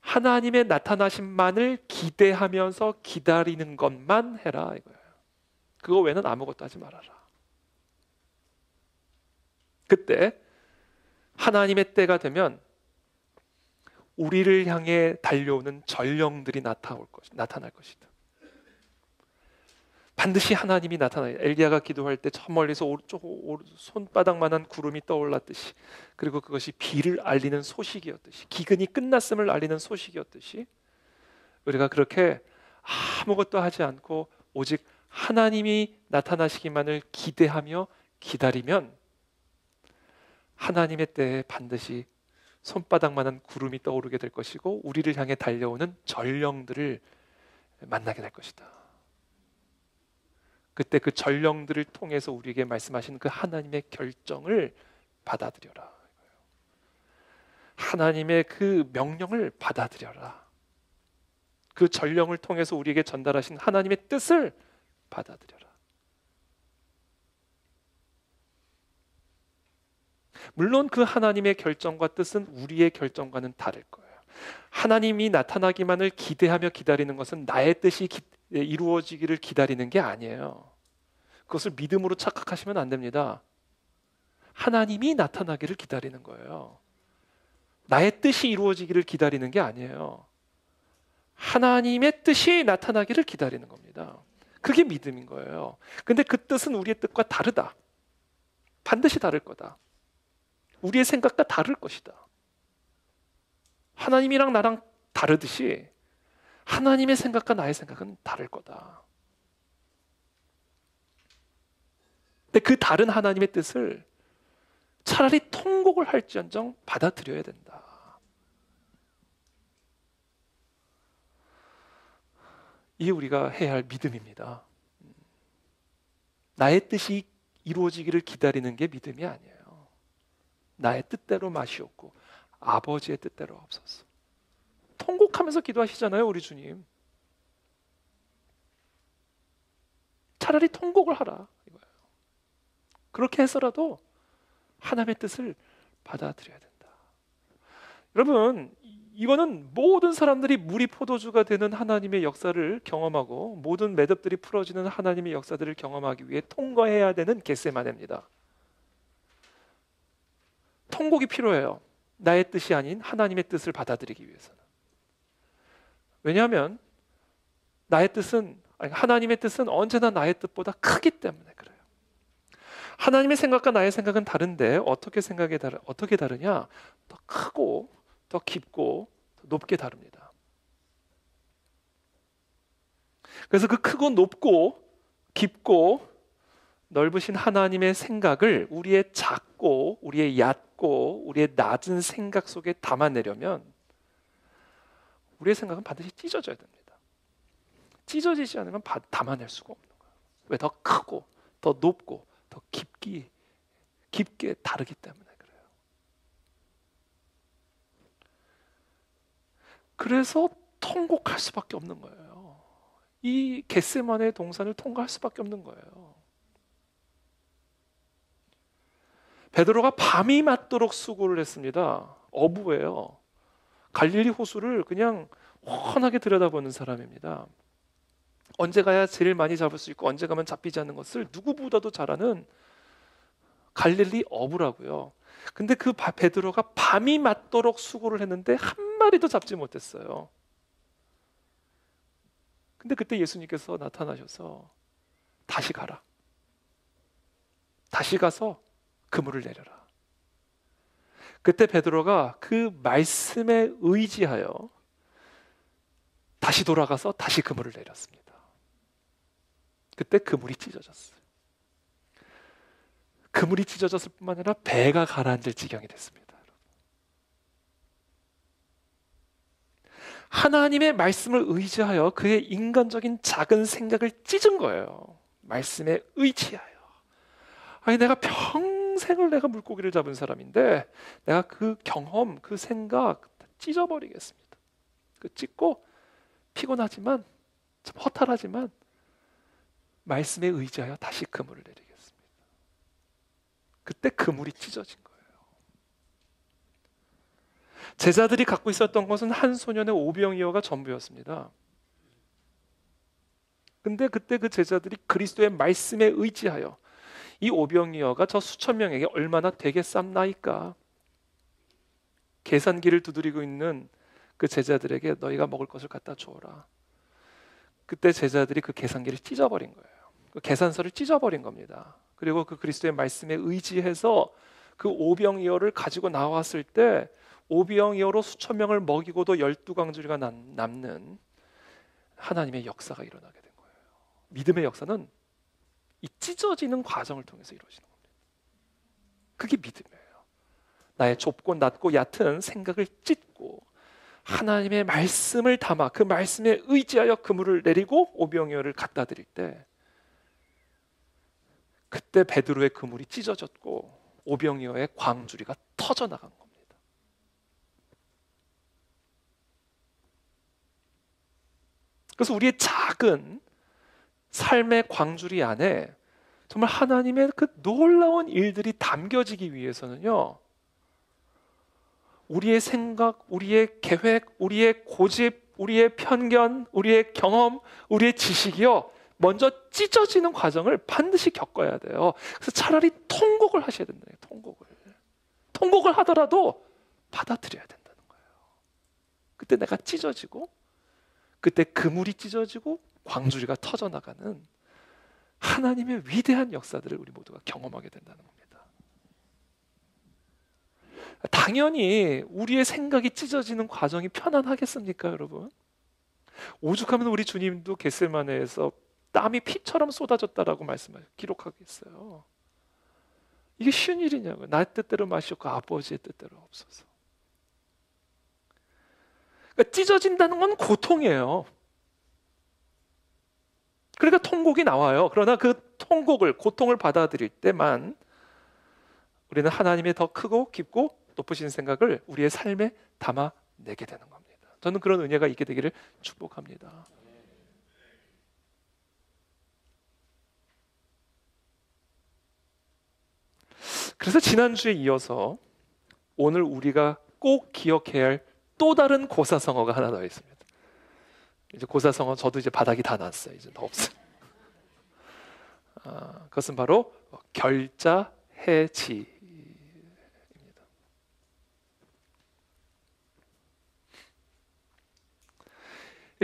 하나님의 나타나심만을 기대하면서 기다리는 것만 해라 이거예요. 그거 외에는 아무것도 하지 말아라. 그때 하나님의 때가 되면 우리를 향해 달려오는 전령들이 나타날 것이다. 반드시 하나님이 나타나요. 엘리야가 기도할 때 저 멀리서 손바닥만한 구름이 떠올랐듯이, 그리고 그것이 비를 알리는 소식이었듯이, 기근이 끝났음을 알리는 소식이었듯이, 우리가 그렇게 아무것도 하지 않고 오직 하나님이 나타나시기만을 기대하며 기다리면 하나님의 때에 반드시 손바닥만한 구름이 떠오르게 될 것이고 우리를 향해 달려오는 전령들을 만나게 될 것이다. 그때 그 전령들을 통해서 우리에게 말씀하시는 그 하나님의 결정을 받아들여라. 하나님의 그 명령을 받아들여라. 그 전령을 통해서 우리에게 전달하신 하나님의 뜻을 받아들여라. 물론 그 하나님의 결정과 뜻은 우리의 결정과는 다를 거예요. 하나님이 나타나기만을 기대하며 기다리는 것은 나의 뜻이 이루어지기를 기다리는 게 아니에요. 그것을 믿음으로 착각하시면 안 됩니다. 하나님이 나타나기를 기다리는 거예요. 나의 뜻이 이루어지기를 기다리는 게 아니에요. 하나님의 뜻이 나타나기를 기다리는 겁니다. 그게 믿음인 거예요. 근데 그 뜻은 우리의 뜻과 다르다. 반드시 다를 거다. 우리의 생각과 다를 것이다. 하나님이랑 나랑 다르듯이 하나님의 생각과 나의 생각은 다를 거다. 근데 그 다른 하나님의 뜻을 차라리 통곡을 할지언정 받아들여야 된다. 이게 우리가 해야 할 믿음입니다. 나의 뜻이 이루어지기를 기다리는 게 믿음이 아니에요. 나의 뜻대로 마시옵고 아버지의 뜻대로 없었어. 통곡하면서 기도하시잖아요, 우리 주님. 차라리 통곡을 하라 이거예요. 그렇게 해서라도 하나님의 뜻을 받아들여야 된다. 여러분, 이거는 모든 사람들이 물이 포도주가 되는 하나님의 역사를 경험하고 모든 매듭들이 풀어지는 하나님의 역사들을 경험하기 위해 통과해야 되는 겟세마네입니다. 통곡이 필요해요. 나의 뜻이 아닌 하나님의 뜻을 받아들이기 위해서는. 왜냐하면 하나님의 뜻은 언제나 나의 뜻보다 크기 때문에 그래요. 하나님의 생각과 나의 생각은 다른데 어떻게 다르냐? 더 크고 더 깊고 더 높게 다릅니다. 그래서 그 크고 높고 깊고 넓으신 하나님의 생각을 우리의 작고 우리의 얕고 우리의 낮은 생각 속에 담아내려면 우리의 생각은 반드시 찢어져야 됩니다. 찢어지지 않으면 담아낼 수가 없는 거예요. 왜? 더 크고 더 높고 더 깊게 다르기 때문에 그래요. 그래서 통곡할 수밖에 없는 거예요. 이 겟세마네 동산을 통과할 수밖에 없는 거예요. 베드로가 밤이 맞도록 수고를 했습니다. 어부예요. 갈릴리 호수를 그냥 훤하게 들여다보는 사람입니다. 언제 가야 제일 많이 잡을 수 있고 언제 가면 잡히지 않는 것을 누구보다도 잘 아는 갈릴리 어부라고요. 근데 그 베드로가 밤이 맞도록 수고를 했는데 한 마리도 잡지 못했어요. 근데 그때 예수님께서 나타나셔서 다시 가라. 다시 가서 그물을 내려라. 그때 베드로가 그 말씀에 의지하여 다시 돌아가서 다시 그물을 내렸습니다. 그때 그물이 찢어졌어요. 그물이 찢어졌을 뿐만 아니라 배가 가라앉을 지경이 됐습니다. 하나님의 말씀을 의지하여 그의 인간적인 작은 생각을 찢은 거예요. 말씀에 의지하여. 아니, 내가 평생을 내가 물고기를 잡은 사람인데 내가 그 경험, 그 생각 찢어버리겠습니다. 그 찢고 피곤하지만 좀 허탈하지만 말씀에 의지하여 다시 그물을 내리겠습니다. 그때 그물이 찢어진 거예요. 제자들이 갖고 있었던 것은 한 소년의 오병이어가 전부였습니다. 근데 그때 그 제자들이 그리스도의 말씀에 의지하여 이 오병이어가 저 수천 명에게 얼마나 되겠삼나이까? 계산기를 두드리고 있는 그 제자들에게 너희가 먹을 것을 갖다 주어라. 그때 제자들이 그 계산기를 찢어버린 거예요. 그 계산서를 찢어버린 겁니다. 그리고 그 그리스도의 말씀에 의지해서 그 오병이어를 가지고 나왔을 때 오병이어로 수천 명을 먹이고도 12광주리가 남는 하나님의 역사가 일어나게 된 거예요. 믿음의 역사는 이 찢어지는 과정을 통해서 이루어지는 겁니다. 그게 믿음이에요. 나의 좁고 낮고 얕은 생각을 찢고 하나님의 말씀을 담아 그 말씀에 의지하여 그물을 내리고 오병이어를 갖다 드릴 때 그때 베드로의 그물이 찢어졌고 오병이어의 광주리가 터져나간 겁니다. 그래서 우리의 작은 삶의 광주리 안에 정말 하나님의 그 놀라운 일들이 담겨지기 위해서는요, 우리의 생각, 우리의 계획, 우리의 고집, 우리의 편견, 우리의 경험, 우리의 지식이요, 먼저 찢어지는 과정을 반드시 겪어야 돼요. 그래서 차라리 통곡을 하셔야 된다요. 통곡을 하더라도 받아들여야 된다는 거예요. 그때 내가 찢어지고 그때 그물이 찢어지고 광주리가 터져나가는 하나님의 위대한 역사들을 우리 모두가 경험하게 된다는 겁니다. 당연히 우리의 생각이 찢어지는 과정이 편안하겠습니까, 여러분? 오죽하면 우리 주님도 겟세마네에서 땀이 피처럼 쏟아졌다라고 기록하고 있어요. 이게 쉬운 일이냐고요. 나의 뜻대로 마시옵고 아버지의 뜻대로 없어서. 그러니까 찢어진다는 건 고통이에요. 그러니까 통곡이 나와요. 그러나 그 통곡을, 고통을 받아들일 때만 우리는 하나님의 더 크고 깊고 높으신 생각을 우리의 삶에 담아내게 되는 겁니다. 저는 그런 은혜가 있게 되기를 축복합니다. 그래서 지난주에 이어서 오늘 우리가 꼭 기억해야 할 또 다른 고사성어가 하나 더 있습니다. 이제 고사성어 저도 이제 바닥이 다 났어요. 이제 더 없어요. 그것은 바로 결자해지입니다.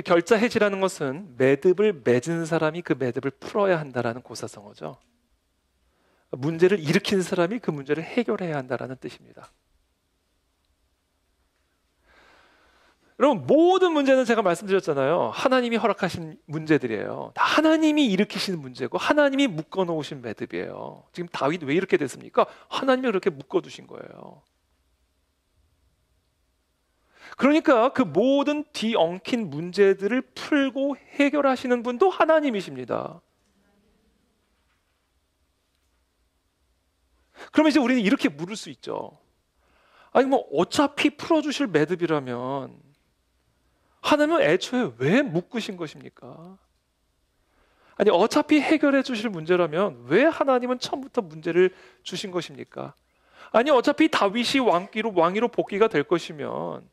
결자해지라는 것은 매듭을 맺은 사람이 그 매듭을 풀어야 한다라는 고사성어죠. 문제를 일으킨 사람이 그 문제를 해결해야 한다라는 뜻입니다. 여러분, 모든 문제는 제가 말씀드렸잖아요. 하나님이 허락하신 문제들이에요. 다 하나님이 일으키시는 문제고 하나님이 묶어놓으신 매듭이에요. 지금 다윗 왜 이렇게 됐습니까? 하나님이 그렇게 묶어두신 거예요. 그러니까 그 모든 뒤엉킨 문제들을 풀고 해결하시는 분도 하나님이십니다. 그러면 이제 우리는 이렇게 물을 수 있죠. 아니 뭐 어차피 풀어주실 매듭이라면 하나님은 애초에 왜 묶으신 것입니까? 아니 어차피 해결해 주실 문제라면 왜 하나님은 처음부터 문제를 주신 것입니까? 아니 어차피 다윗이 왕위로 복귀가 될 것이면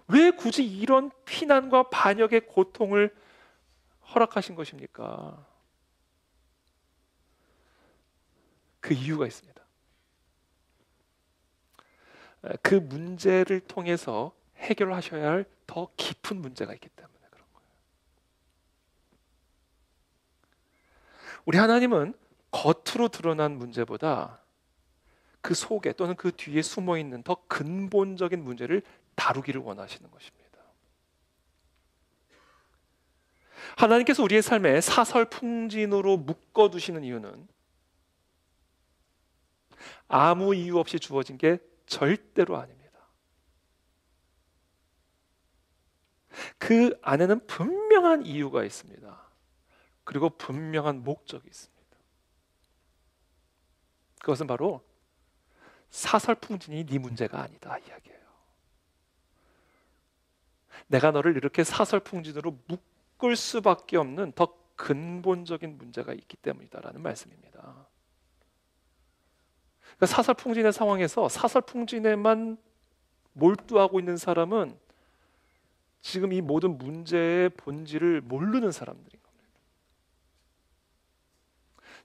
왜 굳이 이런 피난과 반역의 고통을 허락하신 것입니까? 그 이유가 있습니다. 그 문제를 통해서 해결하셔야 할 더 깊은 문제가 있기 때문에 그런 거예요. 우리 하나님은 겉으로 드러난 문제보다 그 속에 또는 그 뒤에 숨어 있는 더 근본적인 문제를 다루기를 원하시는 것입니다. 하나님께서 우리의 삶에 사설풍진으로 묶어두시는 이유는 아무 이유 없이 주어진 게 절대로 아닙니다. 그 안에는 분명한 이유가 있습니다. 그리고 분명한 목적이 있습니다. 그것은 바로 사설풍진이 네 문제가 아니다 이야기예요. 내가 너를 이렇게 사설풍진으로 묶을 수밖에 없는 더 근본적인 문제가 있기 때문이다라는 말씀입니다. 그러니까 사설풍진의 상황에서 사설풍진에만 몰두하고 있는 사람은 지금 이 모든 문제의 본질을 모르는 사람들인 겁니다.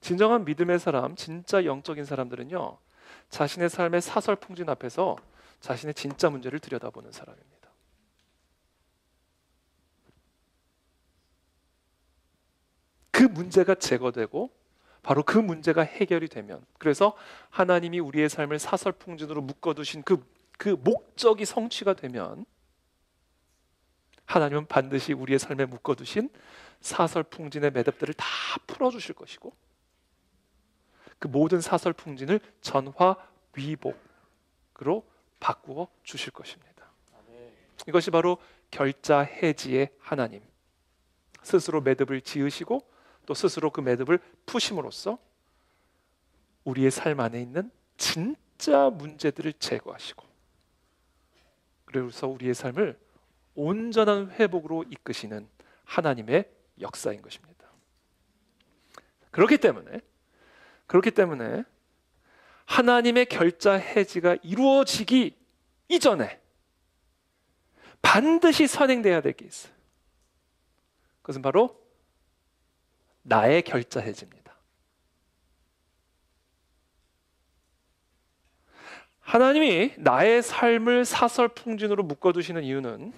진정한 믿음의 사람, 진짜 영적인 사람들은요, 자신의 삶의 사설풍진 앞에서 자신의 진짜 문제를 들여다보는 사람입니다. 그 문제가 제거되고 바로 그 문제가 해결이 되면, 그래서 하나님이 우리의 삶을 사설풍진으로 묶어두신 그 목적이 성취가 되면 하나님은 반드시 우리의 삶에 묶어두신 사설풍진의 매듭들을 다 풀어주실 것이고 그 모든 사설풍진을 전화위복으로 바꾸어 주실 것입니다. 이것이 바로 결자해지의 하나님, 스스로 매듭을 지으시고 또 스스로 그 매듭을 푸심으로써 우리의 삶 안에 있는 진짜 문제들을 제거하시고 그래서 우리의 삶을 온전한 회복으로 이끄시는 하나님의 역사인 것입니다. 그렇기 때문에 하나님의 결자 해지가 이루어지기 이전에 반드시 선행돼야 될 게 있어요. 그것은 바로 나의 결자 해지입니다. 하나님이 나의 삶을 사설풍진으로 묶어두시는 이유는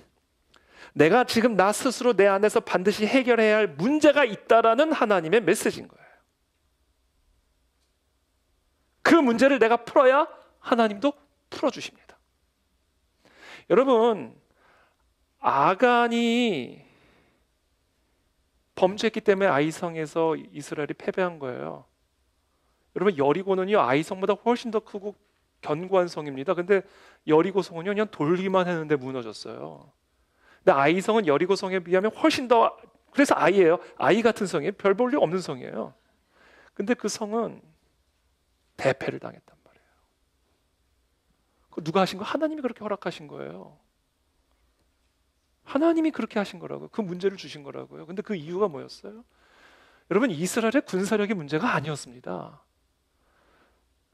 내가 지금 나 스스로 내 안에서 반드시 해결해야 할 문제가 있다라는 하나님의 메시지인 거예요. 그 문제를 내가 풀어야 하나님도 풀어주십니다. 여러분, 아간이 범죄했기 때문에 아이성에서 이스라엘이 패배한 거예요. 여러분 여리고는요 아이성보다 훨씬 더 크고 견고한 성입니다. 근데 여리고성은요 그냥 돌기만 했는데 무너졌어요. 근데 아이성은 여리고성에 비하면 훨씬 더, 그래서 아이예요. 아이 같은 성이에요. 별 볼 일 없는 성이에요. 근데 그 성은 대패를 당했단 말이에요. 그 누가 하신 거? 하나님이 그렇게 허락하신 거예요. 하나님이 그렇게 하신 거라고요. 그 문제를 주신 거라고요. 근데 그 이유가 뭐였어요? 여러분 이스라엘의 군사력이 문제가 아니었습니다.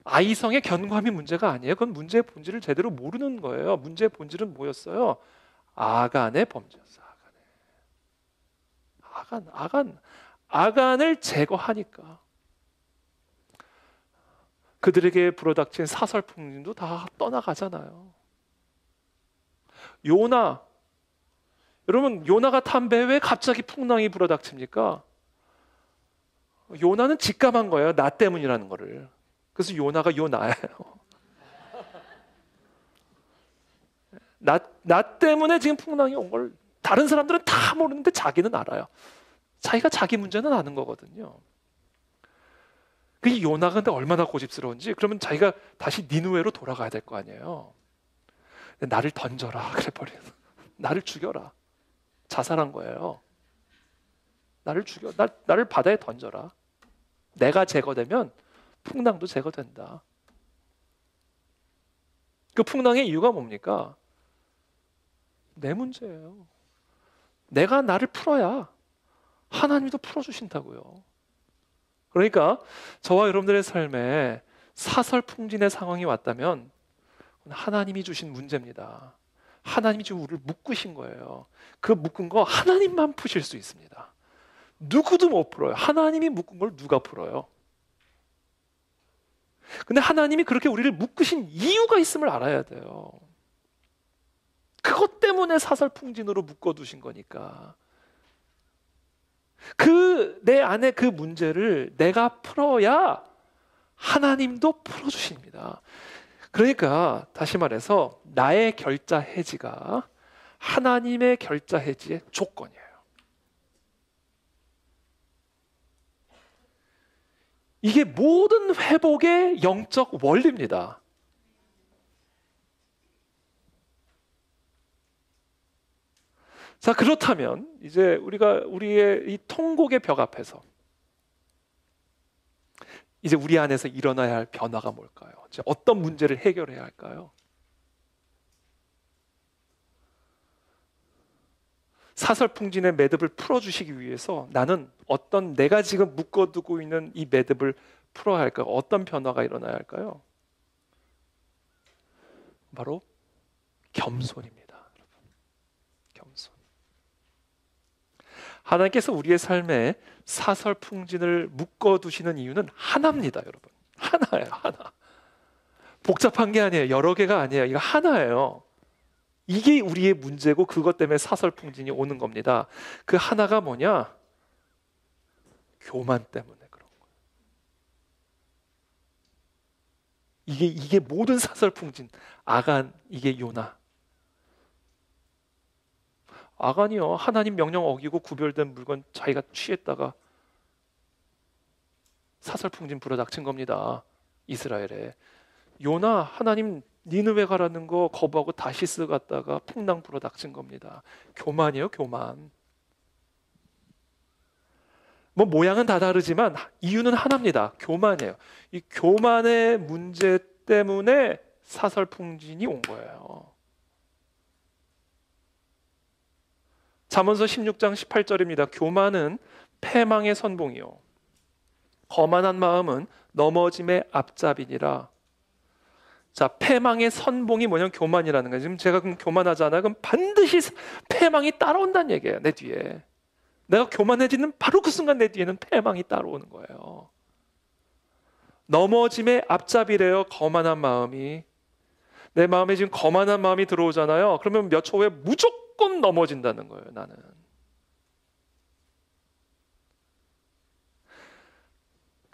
아이성의 견고함이 문제가 아니에요. 그건 문제의 본질을 제대로 모르는 거예요. 문제의 본질은 뭐였어요? 아간의 범죄였어요. 아간을 제거하니까 그들에게 불어닥친 사설풍림도 다 떠나가잖아요. 요나, 여러분 요나가 탄 배에 왜 갑자기 풍랑이 불어닥칩니까? 요나는 직감한 거예요. 나 때문이라는 거를. 그래서 요나가 요나예요. 나 때문에 지금 풍랑이 온 걸 다른 사람들은 다 모르는데 자기는 알아요. 자기가 자기 문제는 아는 거거든요. 그 요나가 근데 얼마나 고집스러운지. 그러면 자기가 다시 니느웨로 돌아가야 될 거 아니에요. 나를 던져라 그래 버려. 나를 죽여라. 자살한 거예요. 나를 죽여. 나를 바다에 던져라. 내가 제거되면 풍랑도 제거된다. 그 풍랑의 이유가 뭡니까? 내 문제예요. 내가 나를 풀어야 하나님도 풀어주신다고요. 그러니까 저와 여러분들의 삶에 사설풍진의 상황이 왔다면 하나님이 주신 문제입니다. 하나님이 지금 우리를 묶으신 거예요. 그 묶은 거 하나님만 푸실 수 있습니다. 누구도 못 풀어요. 하나님이 묶은 걸 누가 풀어요? 근데 하나님이 그렇게 우리를 묶으신 이유가 있음을 알아야 돼요. 그것 때문에 사설풍진으로 묶어두신 거니까. 내 안에 그 문제를 내가 풀어야 하나님도 풀어주십니다. 그러니까 다시 말해서 나의 결자 해지가 하나님의 결자 해지의 조건이에요. 이게 모든 회복의 영적 원리입니다. 자, 그렇다면 이제 우리가 우리의 이 통곡의 벽 앞에서 이제 우리 안에서 일어나야 할 변화가 뭘까요? 이제 어떤 문제를 해결해야 할까요? 사설풍진의 매듭을 풀어주시기 위해서 나는 어떤 내가 지금 묶어두고 있는 이 매듭을 풀어야 할까요? 어떤 변화가 일어나야 할까요? 바로 겸손입니다. 겸손. 하나님께서 우리의 삶에 사설풍진을 묶어두시는 이유는 하나입니다, 여러분. 하나예요, 하나. 복잡한 게 아니에요. 여러 개가 아니에요. 이거 하나예요. 이게 우리의 문제고 그것 때문에 사설풍진이 오는 겁니다. 그 하나가 뭐냐? 교만 때문에 그런 거예요. 이게 모든 사설풍진. 아간, 이게 요나. 아간이요, 하나님 명령 어기고 구별된 물건 자기가 취했다가 사설풍진 불어닥친 겁니다. 이스라엘에. 요나, 하나님 니느웨 가라는 거 거부하고 다시스 갔다가 풍랑 불어닥친 겁니다. 교만이에요, 교만. 뭐 모양은 다 다르지만 이유는 하나입니다. 교만이에요. 이 교만의 문제 때문에 사설풍진이 온 거예요. 잠언서 16장 18절입니다. 교만은 패망의 선봉이요, 거만한 마음은 넘어짐의 앞잡이니라. 자, 패망의 선봉이 뭐냐면 교만이라는 거예요. 지금 제가 그럼 교만하잖아요. 그럼 반드시 패망이 따라온다는 얘기예요. 내 뒤에. 내가 교만해지는 바로 그 순간 내 뒤에는 패망이 따라오는 거예요. 넘어짐의 앞잡이래요. 거만한 마음이. 내 마음에 지금 거만한 마음이 들어오잖아요. 그러면 몇 초 후에 무조건 넘어진다는 거예요, 나는.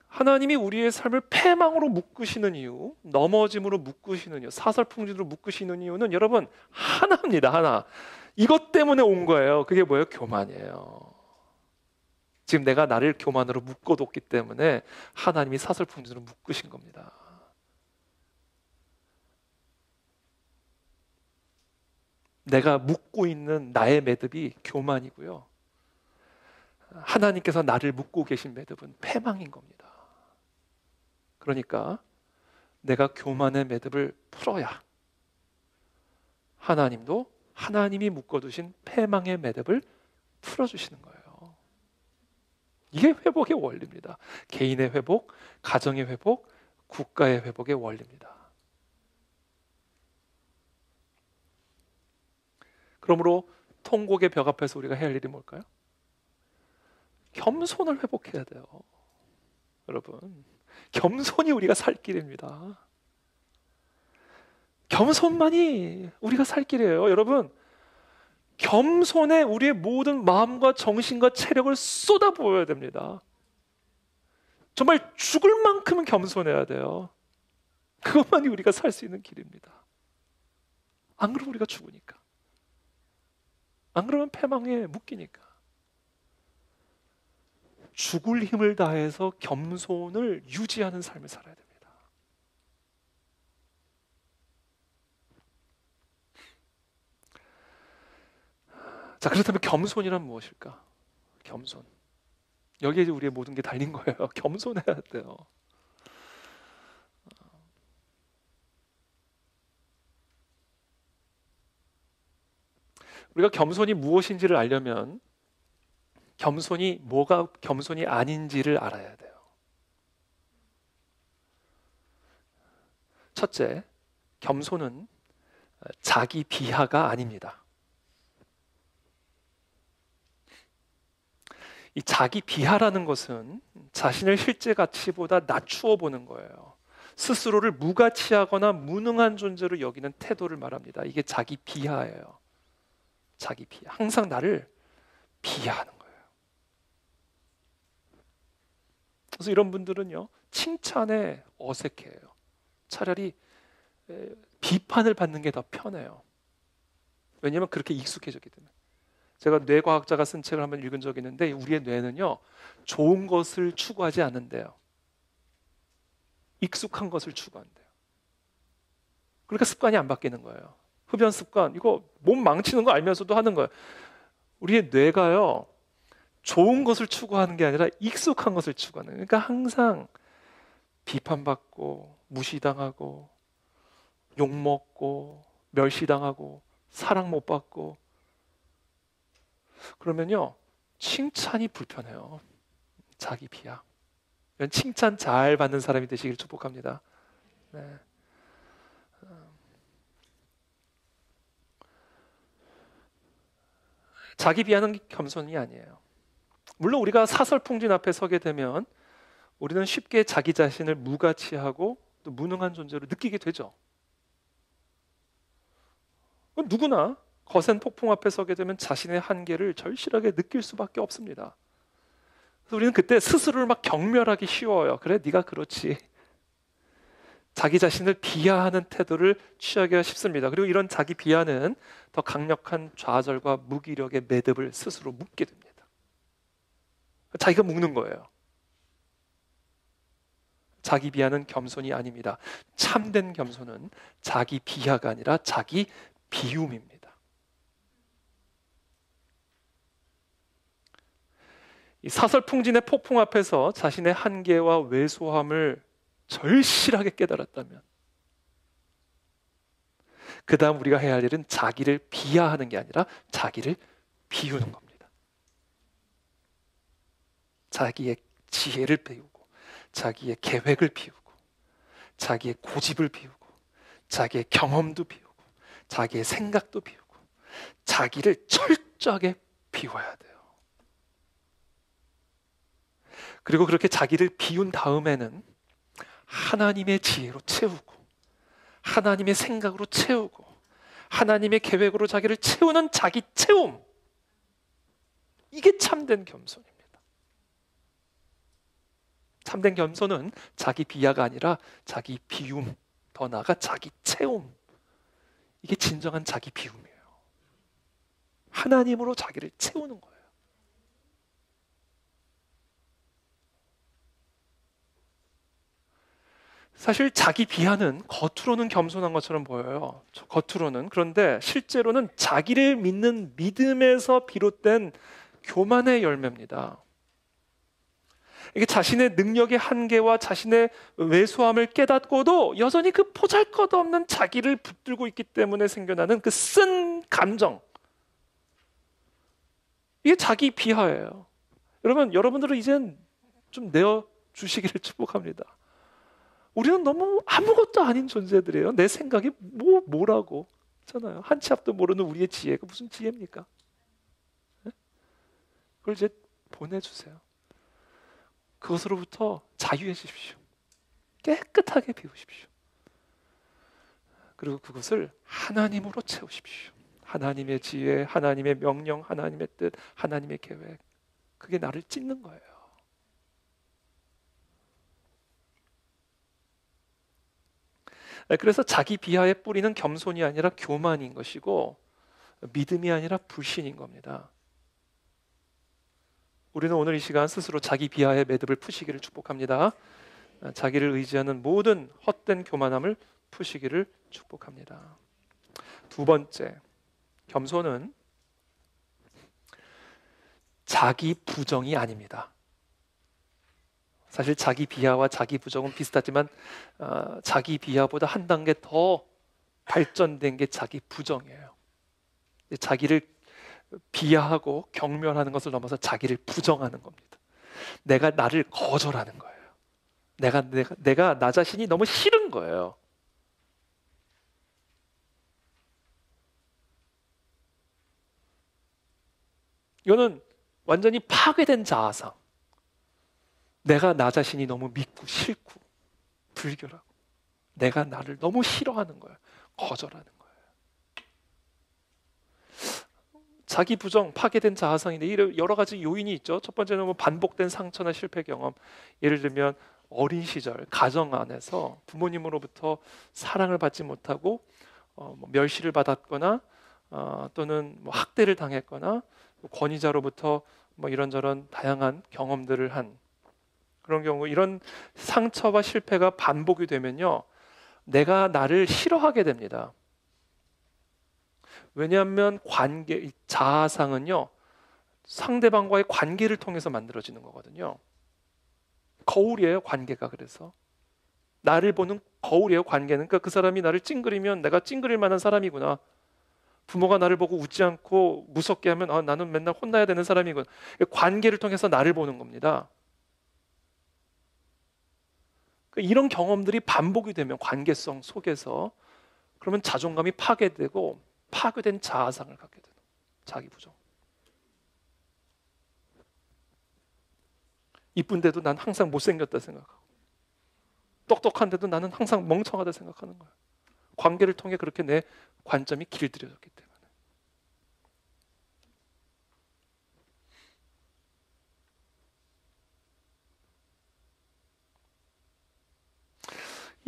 하나님이 우리의 삶을 패망으로 묶으시는 이유, 넘어짐으로 묶으시는 이유, 사설풍진으로 묶으시는 이유는 여러분 하나입니다. 하나. 이것 때문에 온 거예요. 그게 뭐예요? 교만이에요. 지금 내가 나를 교만으로 묶어뒀기 때문에 하나님이 사슬풍진으로 묶으신 겁니다. 내가 묶고 있는 나의 매듭이 교만이고요. 하나님께서 나를 묶고 계신 매듭은 패망인 겁니다. 그러니까 내가 교만의 매듭을 풀어야 하나님도 하나님이 묶어두신 패망의 매듭을 풀어주시는 거예요. 이게 회복의 원리입니다. 개인의 회복, 가정의 회복, 국가의 회복의 원리입니다. 그러므로 통곡의 벽 앞에서 우리가 해야 할 일이 뭘까요? 겸손을 회복해야 돼요. 여러분, 겸손이 우리가 살 길입니다. 겸손만이 우리가 살 길이에요. 여러분, 겸손에 우리의 모든 마음과 정신과 체력을 쏟아부어야 됩니다. 정말 죽을 만큼은 겸손해야 돼요. 그것만이 우리가 살 수 있는 길입니다. 안 그러면 우리가 죽으니까. 안 그러면 패망에 묶이니까. 죽을 힘을 다해서 겸손을 유지하는 삶을 살아야 됩니다. 자, 그렇다면 겸손이란 무엇일까? 겸손. 여기에 이제 우리의 모든 게 달린 거예요. 겸손해야 돼요. 우리가 겸손이 무엇인지를 알려면 겸손이 뭐가 겸손이 아닌지를 알아야 돼요. 첫째, 겸손은 자기 비하가 아닙니다. 이 자기 비하라는 것은 자신을 실제 가치보다 낮추어 보는 거예요. 스스로를 무가치하거나 무능한 존재로 여기는 태도를 말합니다. 이게 자기 비하예요. 자기 비하. 항상 나를 비하하는 거예요. 그래서 이런 분들은요, 칭찬에 어색해요. 차라리 비판을 받는 게 더 편해요. 왜냐하면 그렇게 익숙해졌기 때문에. 제가 뇌과학자가 쓴 책을 한번 읽은 적이 있는데 우리의 뇌는요, 좋은 것을 추구하지 않는데요, 익숙한 것을 추구한대요. 그러니까 습관이 안 바뀌는 거예요. 흡연 습관, 이거 몸 망치는 거 알면서도 하는 거예요. 우리의 뇌가요, 좋은 것을 추구하는 게 아니라 익숙한 것을 추구하는 거예요. 그러니까 항상 비판받고 무시당하고 욕먹고 멸시당하고 사랑 못 받고 그러면요, 칭찬이 불편해요. 자기 비하. 칭찬 잘 받는 사람이 되시길 축복합니다. 네. 자기 비하는 겸손이 아니에요. 물론 우리가 사설풍진 앞에 서게 되면 우리는 쉽게 자기 자신을 무가치하고 또 무능한 존재로 느끼게 되죠. 누구나 거센 폭풍 앞에 서게 되면 자신의 한계를 절실하게 느낄 수밖에 없습니다. 그래서 우리는 그때 스스로를 막 경멸하기 쉬워요. 그래, 네가 그렇지. 자기 자신을 비하하는 태도를 취하기가 쉽습니다. 그리고 이런 자기 비하는 더 강력한 좌절과 무기력의 매듭을 스스로 묶게 됩니다. 자기가 묶는 거예요. 자기 비하는 겸손이 아닙니다. 참된 겸손은 자기 비하가 아니라 자기 비움입니다. 이 사설풍진의 폭풍 앞에서 자신의 한계와 왜소함을 절실하게 깨달았다면 그 다음 우리가 해야 할 일은 자기를 비하하는 게 아니라 자기를 비우는 겁니다. 자기의 지혜를 비우고 자기의 계획을 비우고 자기의 고집을 비우고 자기의 경험도 비우고 자기의 생각도 비우고 자기를 철저하게 비워야 돼요. 그리고 그렇게 자기를 비운 다음에는 하나님의 지혜로 채우고 하나님의 생각으로 채우고 하나님의 계획으로 자기를 채우는 자기 채움, 이게 참된 겸손입니다. 참된 겸손은 자기 비하가 아니라 자기 비움, 더 나아가 자기 채움, 이게 진정한 자기 비움이에요. 하나님으로 자기를 채우는 거예요. 사실 자기 비하는 겉으로는 겸손한 것처럼 보여요. 겉으로는. 그런데 실제로는 자기를 믿는 믿음에서 비롯된 교만의 열매입니다. 이게 자신의 능력의 한계와 자신의 왜소함을 깨닫고도 여전히 그 보잘것없는 자기를 붙들고 있기 때문에 생겨나는 그 쓴 감정. 이게 자기 비하예요. 여러분들은 이젠 좀 내어주시기를 축복합니다. 우리는 너무 아무것도 아닌 존재들이에요. 내 생각이 뭐라고 하잖아요. 한 치 앞도 모르는 우리의 지혜가 무슨 지혜입니까? 네? 그걸 이제 보내주세요. 그것으로부터 자유해지십시오. 깨끗하게 비우십시오. 그리고 그것을 하나님으로 채우십시오. 하나님의 지혜, 하나님의 명령, 하나님의 뜻, 하나님의 계획. 그게 나를 찢는 거예요. 그래서 자기 비하의 뿌리는 겸손이 아니라 교만인 것이고 믿음이 아니라 불신인 겁니다. 우리는 오늘 이 시간 스스로 자기 비하의 매듭을 푸시기를 축복합니다. 자기를 의지하는 모든 헛된 교만함을 푸시기를 축복합니다. 두 번째, 겸손은 자기 부정이 아닙니다. 사실 자기 비하와 자기 부정은 비슷하지만 자기 비하보다 한 단계 더 발전된 게 자기 부정이에요. 자기를 비하하고 경멸하는 것을 넘어서 자기를 부정하는 겁니다. 내가 나를 거절하는 거예요. 내가 나 자신이 너무 싫은 거예요. 이거는 완전히 파괴된 자아상. 내가 나 자신이 너무 믿고 싫고 불결하고 내가 나를 너무 싫어하는 거예요. 거절하는 거예요. 자기 부정, 파괴된 자아상인데 여러 가지 요인이 있죠. 첫 번째는 뭐 반복된 상처나 실패 경험. 예를 들면 어린 시절 가정 안에서 부모님으로부터 사랑을 받지 못하고 뭐 멸시를 받았거나 또는 뭐 학대를 당했거나 권위자로부터 뭐 이런저런 다양한 경험들을 한 그런 경우, 이런 상처와 실패가 반복이 되면요, 내가 나를 싫어하게 됩니다. 왜냐하면 자아상은요, 상대방과의 관계를 통해서 만들어지는 거거든요. 거울이에요, 관계가. 그래서 나를 보는 거울이에요, 관계는. 그러니까 그 사람이 나를 찡그리면 내가 찡그릴 만한 사람이구나. 부모가 나를 보고 웃지 않고 무섭게 하면 나는 맨날 혼나야 되는 사람이구나. 관계를 통해서 나를 보는 겁니다. 이런 경험들이 반복이 되면 관계성 속에서 그러면 자존감이 파괴되고 파괴된 자아상을 갖게 되는 자기 부정. 이쁜데도 난 항상 못생겼다 생각하고 똑똑한데도 나는 항상 멍청하다 생각하는 거야. 관계를 통해 그렇게 내 관점이 길들여졌기 때문에.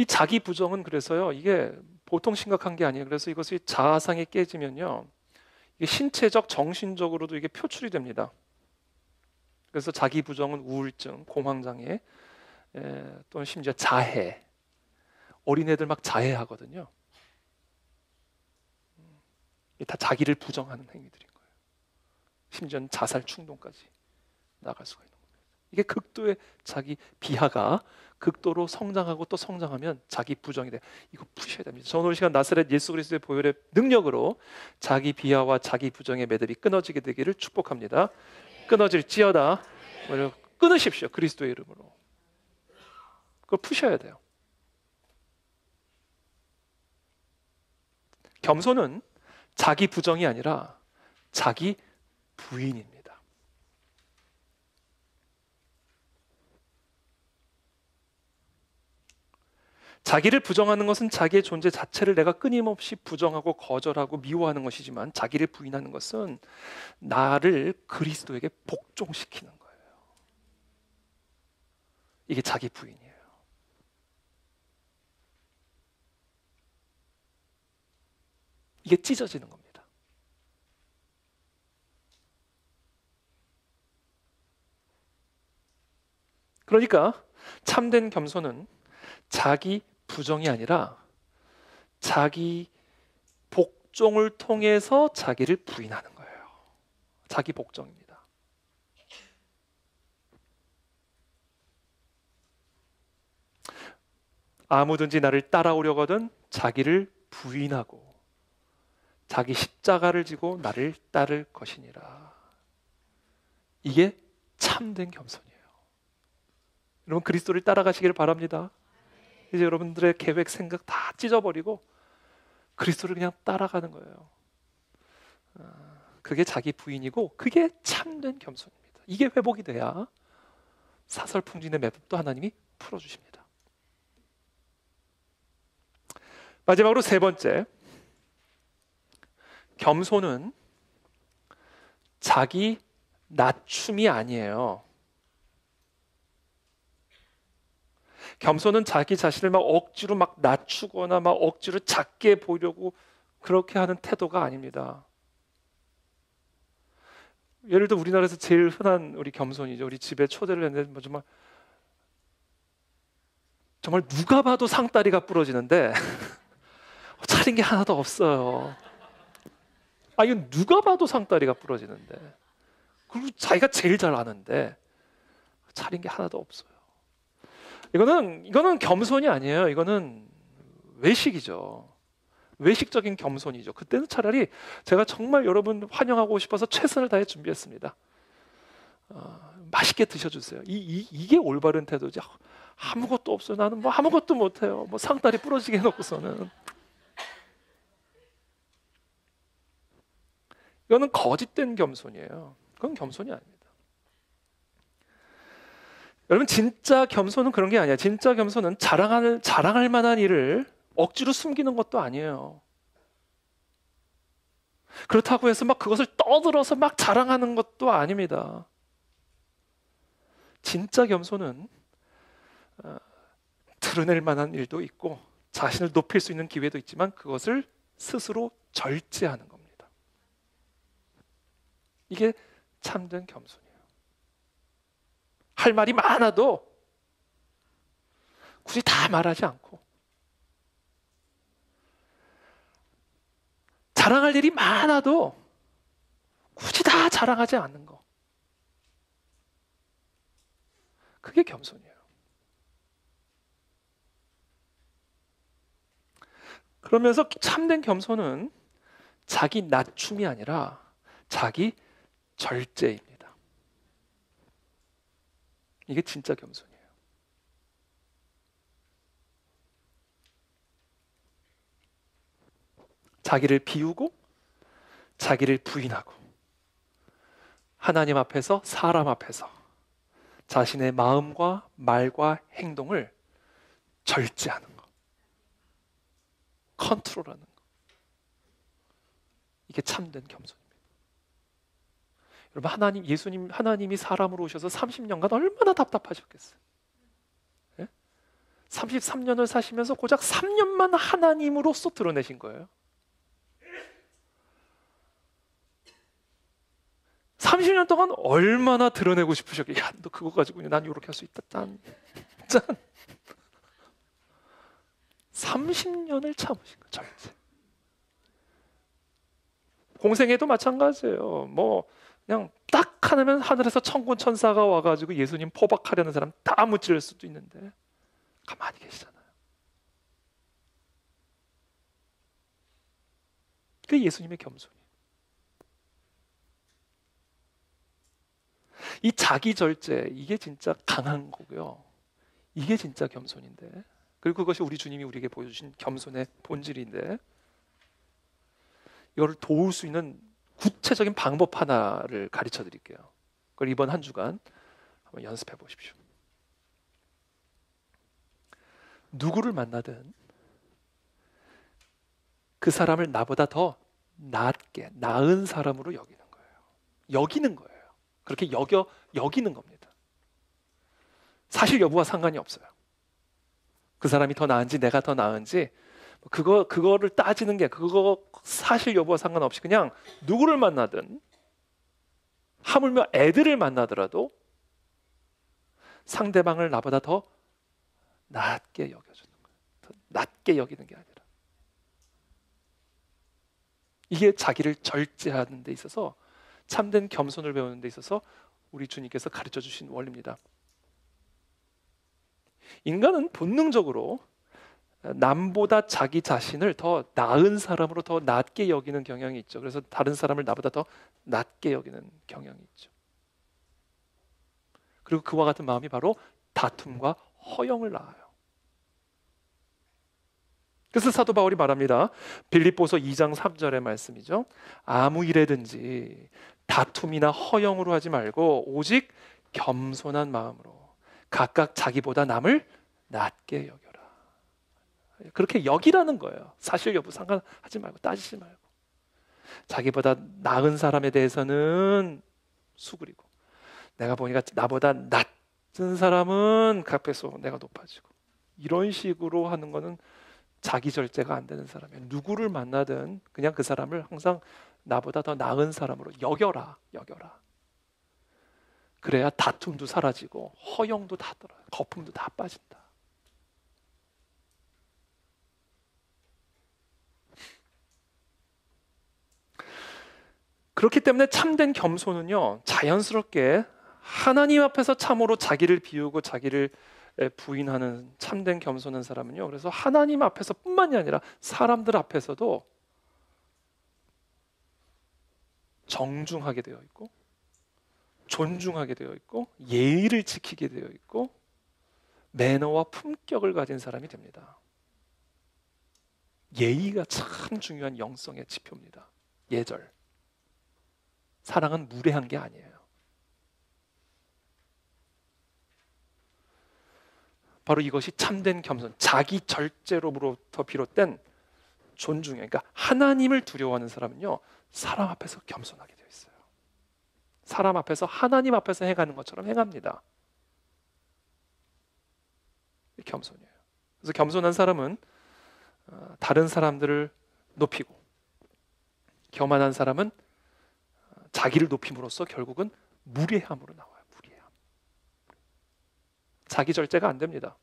이 자기 부정은 그래서요, 이게 보통 심각한 게 아니에요. 그래서 이것이 자아상이 깨지면요, 이게 신체적, 정신적으로도 이게 표출이 됩니다. 그래서 자기 부정은 우울증, 공황장애, 또는 심지어 자해. 어린애들 막 자해하거든요. 이게 다 자기를 부정하는 행위들인 거예요. 심지어는 자살 충동까지 나갈 수가 있는 겁니다. 이게 극도의 자기 비하가 극도로 성장하고 또 성장하면 자기 부정이 돼. 이거 푸셔야 됩니다. 저는 오늘 시간 나사렛 예수 그리스도의 보혈의 능력으로 자기 비하와 자기 부정의 매듭이 끊어지게 되기를 축복합니다. 끊어질지어다. 끊으십시오. 그리스도의 이름으로. 그걸 푸셔야 돼요. 겸손은 자기 부정이 아니라 자기 부인입니다. 자기를 부정하는 것은 자기의 존재 자체를 내가 끊임없이 부정하고 거절하고 미워하는 것이지만, 자기를 부인하는 것은 나를 그리스도에게 복종시키는 거예요. 이게 자기 부인이에요. 이게 찢어지는 겁니다. 그러니까 참된 겸손은 자기 부정이 아니라 자기 복종을 통해서 자기를 부인하는 거예요. 자기 복종입니다. 아무든지 나를 따라오려거든 자기를 부인하고 자기 십자가를 지고 나를 따를 것이니라. 이게 참된 겸손이에요. 여러분 그리스도를 따라가시기를 바랍니다. 이제 여러분들의 계획 생각 다 찢어버리고 그리스도를 그냥 따라가는 거예요. 그게 자기 부인이고 그게 참된 겸손입니다. 이게 회복이 돼야 사설풍진의 매듭도 하나님이 풀어주십니다. 마지막으로 세 번째, 겸손은 자기 낮춤이 아니에요. 겸손은 자기 자신을 막 억지로 막 낮추거나 막 억지로 작게 보이려고 그렇게 하는 태도가 아닙니다. 예를 들어 우리나라에서 제일 흔한 우리 겸손이죠. 우리 집에 초대를 했는데 뭐 정말 누가 봐도 상다리가 부러지는데 차린 게 하나도 없어요. 이건 누가 봐도 상다리가 부러지는데, 그리고 자기가 제일 잘 아는데 차린 게 하나도 없어요. 이거는 겸손이 아니에요. 이거는 외식이죠. 외식적인 겸손이죠. 그때는 차라리 제가 정말 여러분 환영하고 싶어서 최선을 다해 준비했습니다. 맛있게 드셔주세요. 이게 올바른 태도지. 아무것도 없어요. 나는 뭐 아무것도 못해요. 뭐 상다리 부러지게 해놓고서는. 이거는 거짓된 겸손이에요. 그건 겸손이 아닙니다. 여러분 진짜 겸손은 그런 게 아니야. 진짜 겸손은 자랑할 만한 일을 억지로 숨기는 것도 아니에요. 그렇다고 해서 막 그것을 떠들어서 막 자랑하는 것도 아닙니다. 진짜 겸손은 드러낼 만한 일도 있고 자신을 높일 수 있는 기회도 있지만 그것을 스스로 절제하는 겁니다. 이게 참된 겸손이에요. 할 말이 많아도 굳이 다 말하지 않고, 자랑할 일이 많아도 굳이 다 자랑하지 않는 거. 그게 겸손이에요. 그러면서 참된 겸손은 자기 낮춤이 아니라 자기 절제입니다. 이게 진짜 겸손이에요. 자기를 비우고 자기를 부인하고 하나님 앞에서 사람 앞에서 자신의 마음과 말과 행동을 절제하는 것, 컨트롤하는 것. 이게 참된 겸손입니다. 여러분 하나님이 사람으로 오셔서 30년간 얼마나 답답하셨겠어요. 예? 33년을 사시면서 고작 3년만 하나님으로서 드러내신 거예요. 30년 동안 얼마나 드러내고 싶으셨길래, 야, 너 그거 가지고 난 이렇게 할 수 있다. 짠. 30년을 참으신 거 절제. 공생애도 마찬가지예요. 뭐 그냥 딱 하면 하늘에서 천군 천사가 와가지고 예수님 포박하려는 사람 다 무찌를 수도 있는데 가만히 계시잖아요. 그게 예수님의 겸손이에요. 이 자기 절제, 이게 진짜 강한 거고요. 이게 진짜 겸손인데, 그리고 그것이 우리 주님이 우리에게 보여주신 겸손의 본질인데, 이거를 도울 수 있는 구체적인 방법 하나를 가르쳐 드릴게요. 그걸 이번 한 주간 한번 연습해 보십시오. 누구를 만나든 그 사람을 나보다 더 나은 사람으로 여기는 거예요. 여기는 거예요. 그렇게 여기는 겁니다. 사실 여부와 상관이 없어요. 그 사람이 더 나은지 내가 더 나은지 그거를 따지는 게, 그거 사실 여부와 상관없이 그냥 누구를 만나든, 하물며 애들을 만나더라도 상대방을 나보다 더 낮게 여겨주는 거예요. 더 낮게 여기는 게 아니라. 이게 자기를 절제하는 데 있어서, 참된 겸손을 배우는 데 있어서 우리 주님께서 가르쳐 주신 원리입니다. 인간은 본능적으로 남보다 자기 자신을 더 나은 사람으로 더 낮게 여기는 경향이 있죠. 그래서 다른 사람을 나보다 더 낮게 여기는 경향이 있죠. 그리고 그와 같은 마음이 바로 다툼과 허영을 낳아요. 그래서 사도 바울이 말합니다. 빌립보서 2장 3절의 말씀이죠. 아무 일에든지 다툼이나 허영으로 하지 말고 오직 겸손한 마음으로 각각 자기보다 남을 낮게 여겨라. 그렇게 여기라는 거예요. 사실 여부 상관하지 말고, 따지지 말고. 자기보다 나은 사람에 대해서는 수그리고, 내가 보니까 나보다 낮은 사람은 값에서 내가 높아지고, 이런 식으로 하는 거는 자기 절제가 안 되는 사람이에요. 누구를 만나든 그냥 그 사람을 항상 나보다 더 나은 사람으로 여겨라. 그래야 다툼도 사라지고 허영도 다 떨어요. 거품도 다 빠진다. 그렇기 때문에 참된 겸손은요, 자연스럽게 하나님 앞에서 참으로 자기를 비우고 자기를 부인하는 참된 겸손한 사람은요, 그래서 하나님 앞에서 뿐만이 아니라 사람들 앞에서도 정중하게 되어 있고, 존중하게 되어 있고, 예의를 지키게 되어 있고, 매너와 품격을 가진 사람이 됩니다. 예의가 참 중요한 영성의 지표입니다. 예절. 사랑은 무례한 게 아니에요. 바로 이것이 참된 겸손, 자기 절제로부터 비롯된 존중이에요. 그러니까 하나님을 두려워하는 사람은요, 사람 앞에서 겸손하게 되어 있어요. 사람 앞에서 하나님 앞에서 행하는 것처럼 행합니다. 겸손이에요. 그래서 겸손한 사람은 다른 사람들을 높이고, 교만한 사람은 자기를 높임으로써 결국은 무례함으로 나와요. 무례함. 자기 절제가 안 됩니다.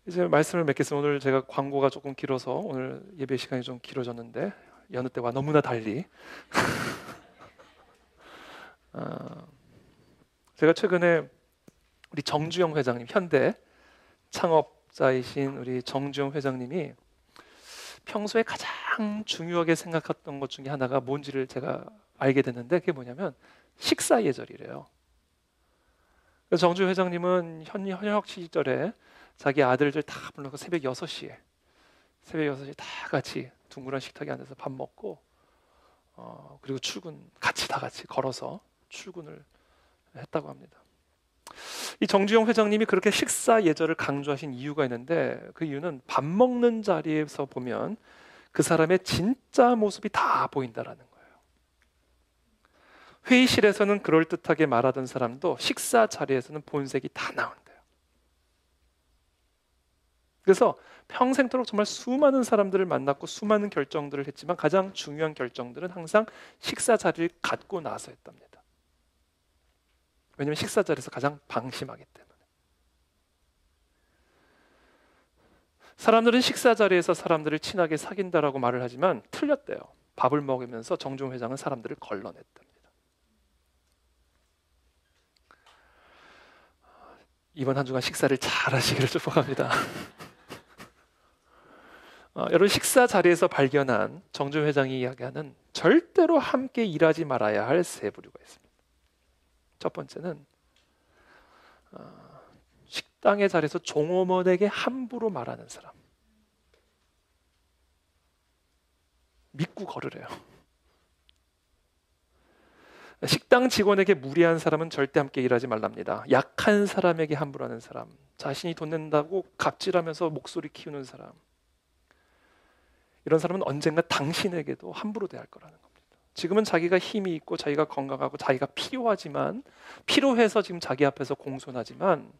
이제 말씀을 맺겠습니다. 오늘 제가 광고가 조금 길어서 오늘 예배 시간이 좀 길어졌는데, 여느 때와 너무나 달리 제가 최근에 우리 정주영 회장님, 현대 창업자이신 우리 정주영 회장님이 평소에 가장 중요하게 생각했던 것 중에 하나가 뭔지를 제가 알게 됐는데, 그게 뭐냐면 식사 예절이래요. 그래서 정주영 회장님은 현역 시절에 자기 아들들 다 불러서 새벽 6시에 다 같이 둥그런 식탁에 앉아서 밥 먹고, 그리고 출근 다 같이 걸어서 출근을 했다고 합니다. 이 정주영 회장님이 그렇게 식사 예절을 강조하신 이유가 있는데, 그 이유는 밥 먹는 자리에서 보면 그 사람의 진짜 모습이 다 보인다라는 거예요. 회의실에서는 그럴듯하게 말하던 사람도 식사 자리에서는 본색이 다 나온대요. 그래서 평생토록 정말 수많은 사람들을 만났고 수많은 결정들을 했지만 가장 중요한 결정들은 항상 식사 자리를 갖고 나서 했답니다. 왜냐하면 식사 자리에서 가장 방심하기 때문에. 사람들은 식사 자리에서 사람들을 친하게 사귄다라고 말을 하지만 틀렸대요. 밥을 먹으면서 정중 회장은 사람들을 걸러냈답니다. 이번 한 주간 식사를 잘 하시기를 축복합니다. 여러분, 식사 자리에서 발견한 정준 회장이 이야기하는 절대로 함께 일하지 말아야 할 세 부류가 있습니다. 첫 번째는 식당의 자리에서 종업원에게 함부로 말하는 사람. 믿고 걸으래요. 식당 직원에게 무례한 사람은 절대 함께 일하지 말랍니다. 약한 사람에게 함부로 하는 사람, 자신이 돈 낸다고 갑질하면서 목소리 키우는 사람, 이런 사람은 언젠가 당신에게도 함부로 대할 거라는 겁니다. 지금은 자기가 힘이 있고 자기가 건강하고 자기가 필요하지만, 필요해서 지금 자기 앞에서 공손하지만,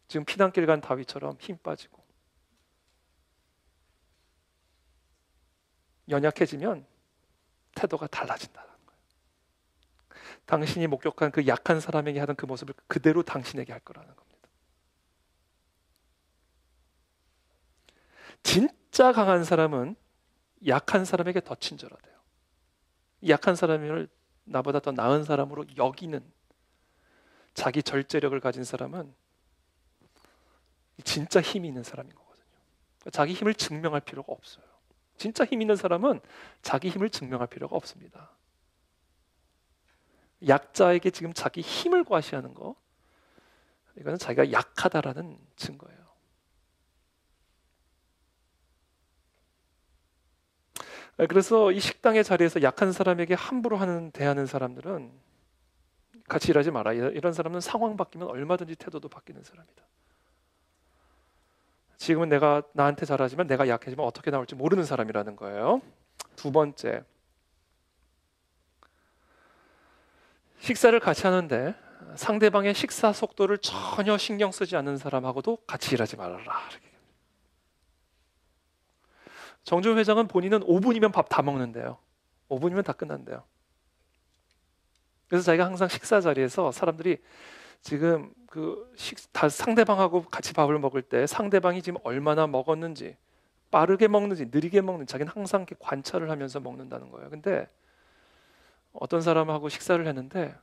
지금 피난길 간 다윗처럼 힘 빠지고 연약해지면 태도가 달라진다는 거예요. 당신이 목격한 그 약한 사람에게 하던 그 모습을 그대로 당신에게 할 거라는 겁니다. 진짜 강한 사람은 약한 사람에게 더 친절하대요. 약한 사람을 나보다 더 나은 사람으로 여기는 자기 절제력을 가진 사람은 진짜 힘이 있는 사람인 거거든요. 자기 힘을 증명할 필요가 없어요. 진짜 힘 있는 사람은 자기 힘을 증명할 필요가 없습니다. 약자에게 지금 자기 힘을 과시하는 거, 이거는 자기가 약하다라는 증거예요. 그래서 이 식당의 자리에서 약한 사람에게 함부로 대하는 사람들은 같이 일하지 마라. 이런 사람은 상황 바뀌면 얼마든지 태도도 바뀌는 사람이다. 지금은 나한테 잘하지만 내가 약해지면 어떻게 나올지 모르는 사람이라는 거예요. 두 번째, 식사를 같이 하는데 상대방의 식사 속도를 전혀 신경 쓰지 않는 사람하고도 같이 일하지 말아라. 정준 회장은 본인은 5분이면 밥 다 먹는데요. 5분이면 다 끝난대요. 그래서 자기가 항상 식사 자리에서 사람들이 지금 다 상대방하고 같이 밥을 먹을 때 상대방이 지금 얼마나 먹었는지, 빠르게 먹는지 느리게 먹는지 자기는 항상 이렇게 관찰을 하면서 먹는다는 거예요. 근데 어떤 사람하고 식사를 했는데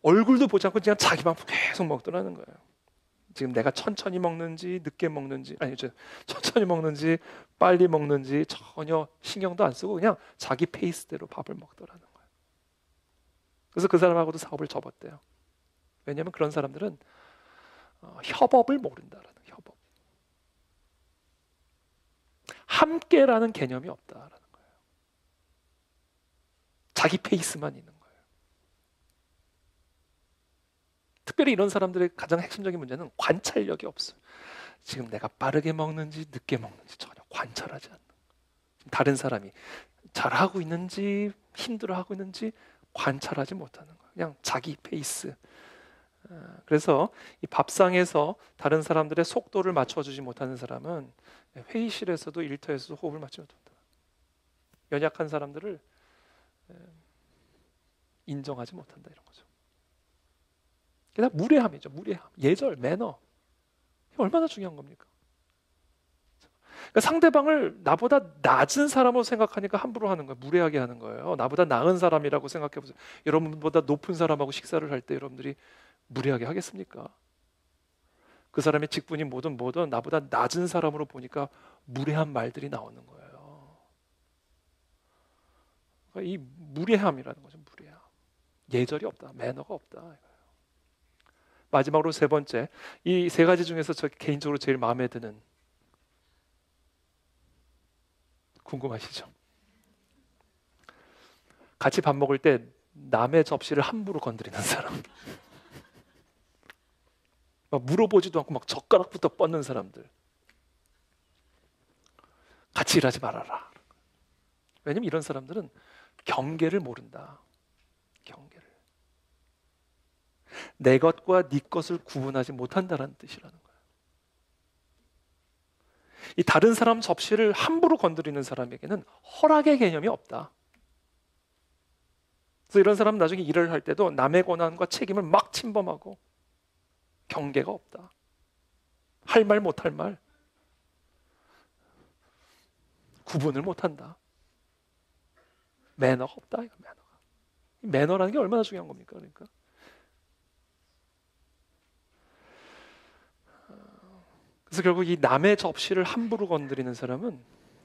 얼굴도 보지 않고 그냥 자기만 계속 먹더라는 거예요. 지금 내가 천천히 먹는지 늦게 먹는지, 천천히 먹는지 빨리 먹는지 전혀 신경도 안 쓰고 그냥 자기 페이스대로 밥을 먹더라는 거예요. 그래서 그 사람하고도 사업을 접었대요. 왜냐하면 그런 사람들은 협업을 모른다라는, 협업, 함께라는 개념이 없다라는 거예요. 자기 페이스만 있는 거예요. 특별히 이런 사람들의 가장 핵심적인 문제는 관찰력이 없어요. 지금 내가 빠르게 먹는지 늦게 먹는지 전혀 관찰하지 않는 거예요. 다른 사람이 잘하고 있는지 힘들어하고 있는지 관찰하지 못하는 거예요. 그냥 자기 페이스. 그래서 이 밥상에서 다른 사람들의 속도를 맞춰주지 못하는 사람은 회의실에서도 일터에서도 호흡을 맞추지 못한다. 연약한 사람들을 인정하지 못한다, 이런 거죠. 그게 다 무례함이죠. 무례함, 예절, 매너. 이게 얼마나 중요한 겁니까? 그러니까 상대방을 나보다 낮은 사람으로 생각하니까 함부로 하는 거예요. 무례하게 하는 거예요. 나보다 나은 사람이라고 생각해 보세요. 여러분보다 높은 사람하고 식사를 할 때 여러분들이 무례하게 하겠습니까? 그 사람의 직분이 뭐든 나보다 낮은 사람으로 보니까 무례한 말들이 나오는 거예요. 그러니까 이 무례함이라는 거죠. 무례함. 예절이 없다. 매너가 없다. 마지막으로 세 번째, 이 세 가지 중에서 저 개인적으로 제일 마음에 드는, 궁금하시죠? 같이 밥 먹을 때 남의 접시를 함부로 건드리는 사람. 막 물어보지도 않고 막 젓가락부터 뻗는 사람들. 같이 일하지 말아라. 왜냐면 이런 사람들은 경계를 모른다. 경계를. 내 것과 네 것을 구분하지 못한다는 뜻이라는 거예요. 이 다른 사람 접시를 함부로 건드리는 사람에게는 허락의 개념이 없다. 그래서 이런 사람은 나중에 일을 할 때도 남의 권한과 책임을 막 침범하고 경계가 없다. 할 말 못할 말 구분을 못한다. 매너가 없다. 이거 매너가. 이 매너라는 게 얼마나 중요한 겁니까? 그러니까 그래서 결국 이 남의 접시를 함부로 건드리는 사람은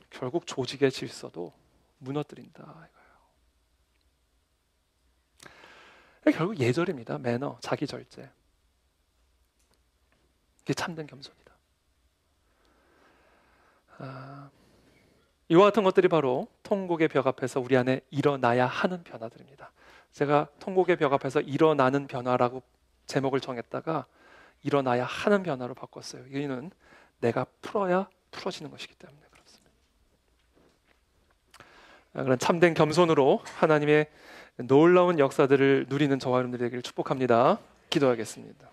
결국 조직의 질서도 무너뜨린다 이거예요. 결국 예절입니다. 매너, 자기 절제. 이게 참된 겸손이다. 이와 같은 것들이 바로 통곡의 벽 앞에서 우리 안에 일어나야 하는 변화들입니다. 제가 통곡의 벽 앞에서 일어나는 변화라고 제목을 정했다가 일어나야 하는 변화로 바꿨어요. 이유는 내가 풀어야 풀어지는 것이기 때문에 그렇습니다. 그런 참된 겸손으로 하나님의 놀라운 역사들을 누리는 저와 여러분들이 되기를 축복합니다. 기도하겠습니다.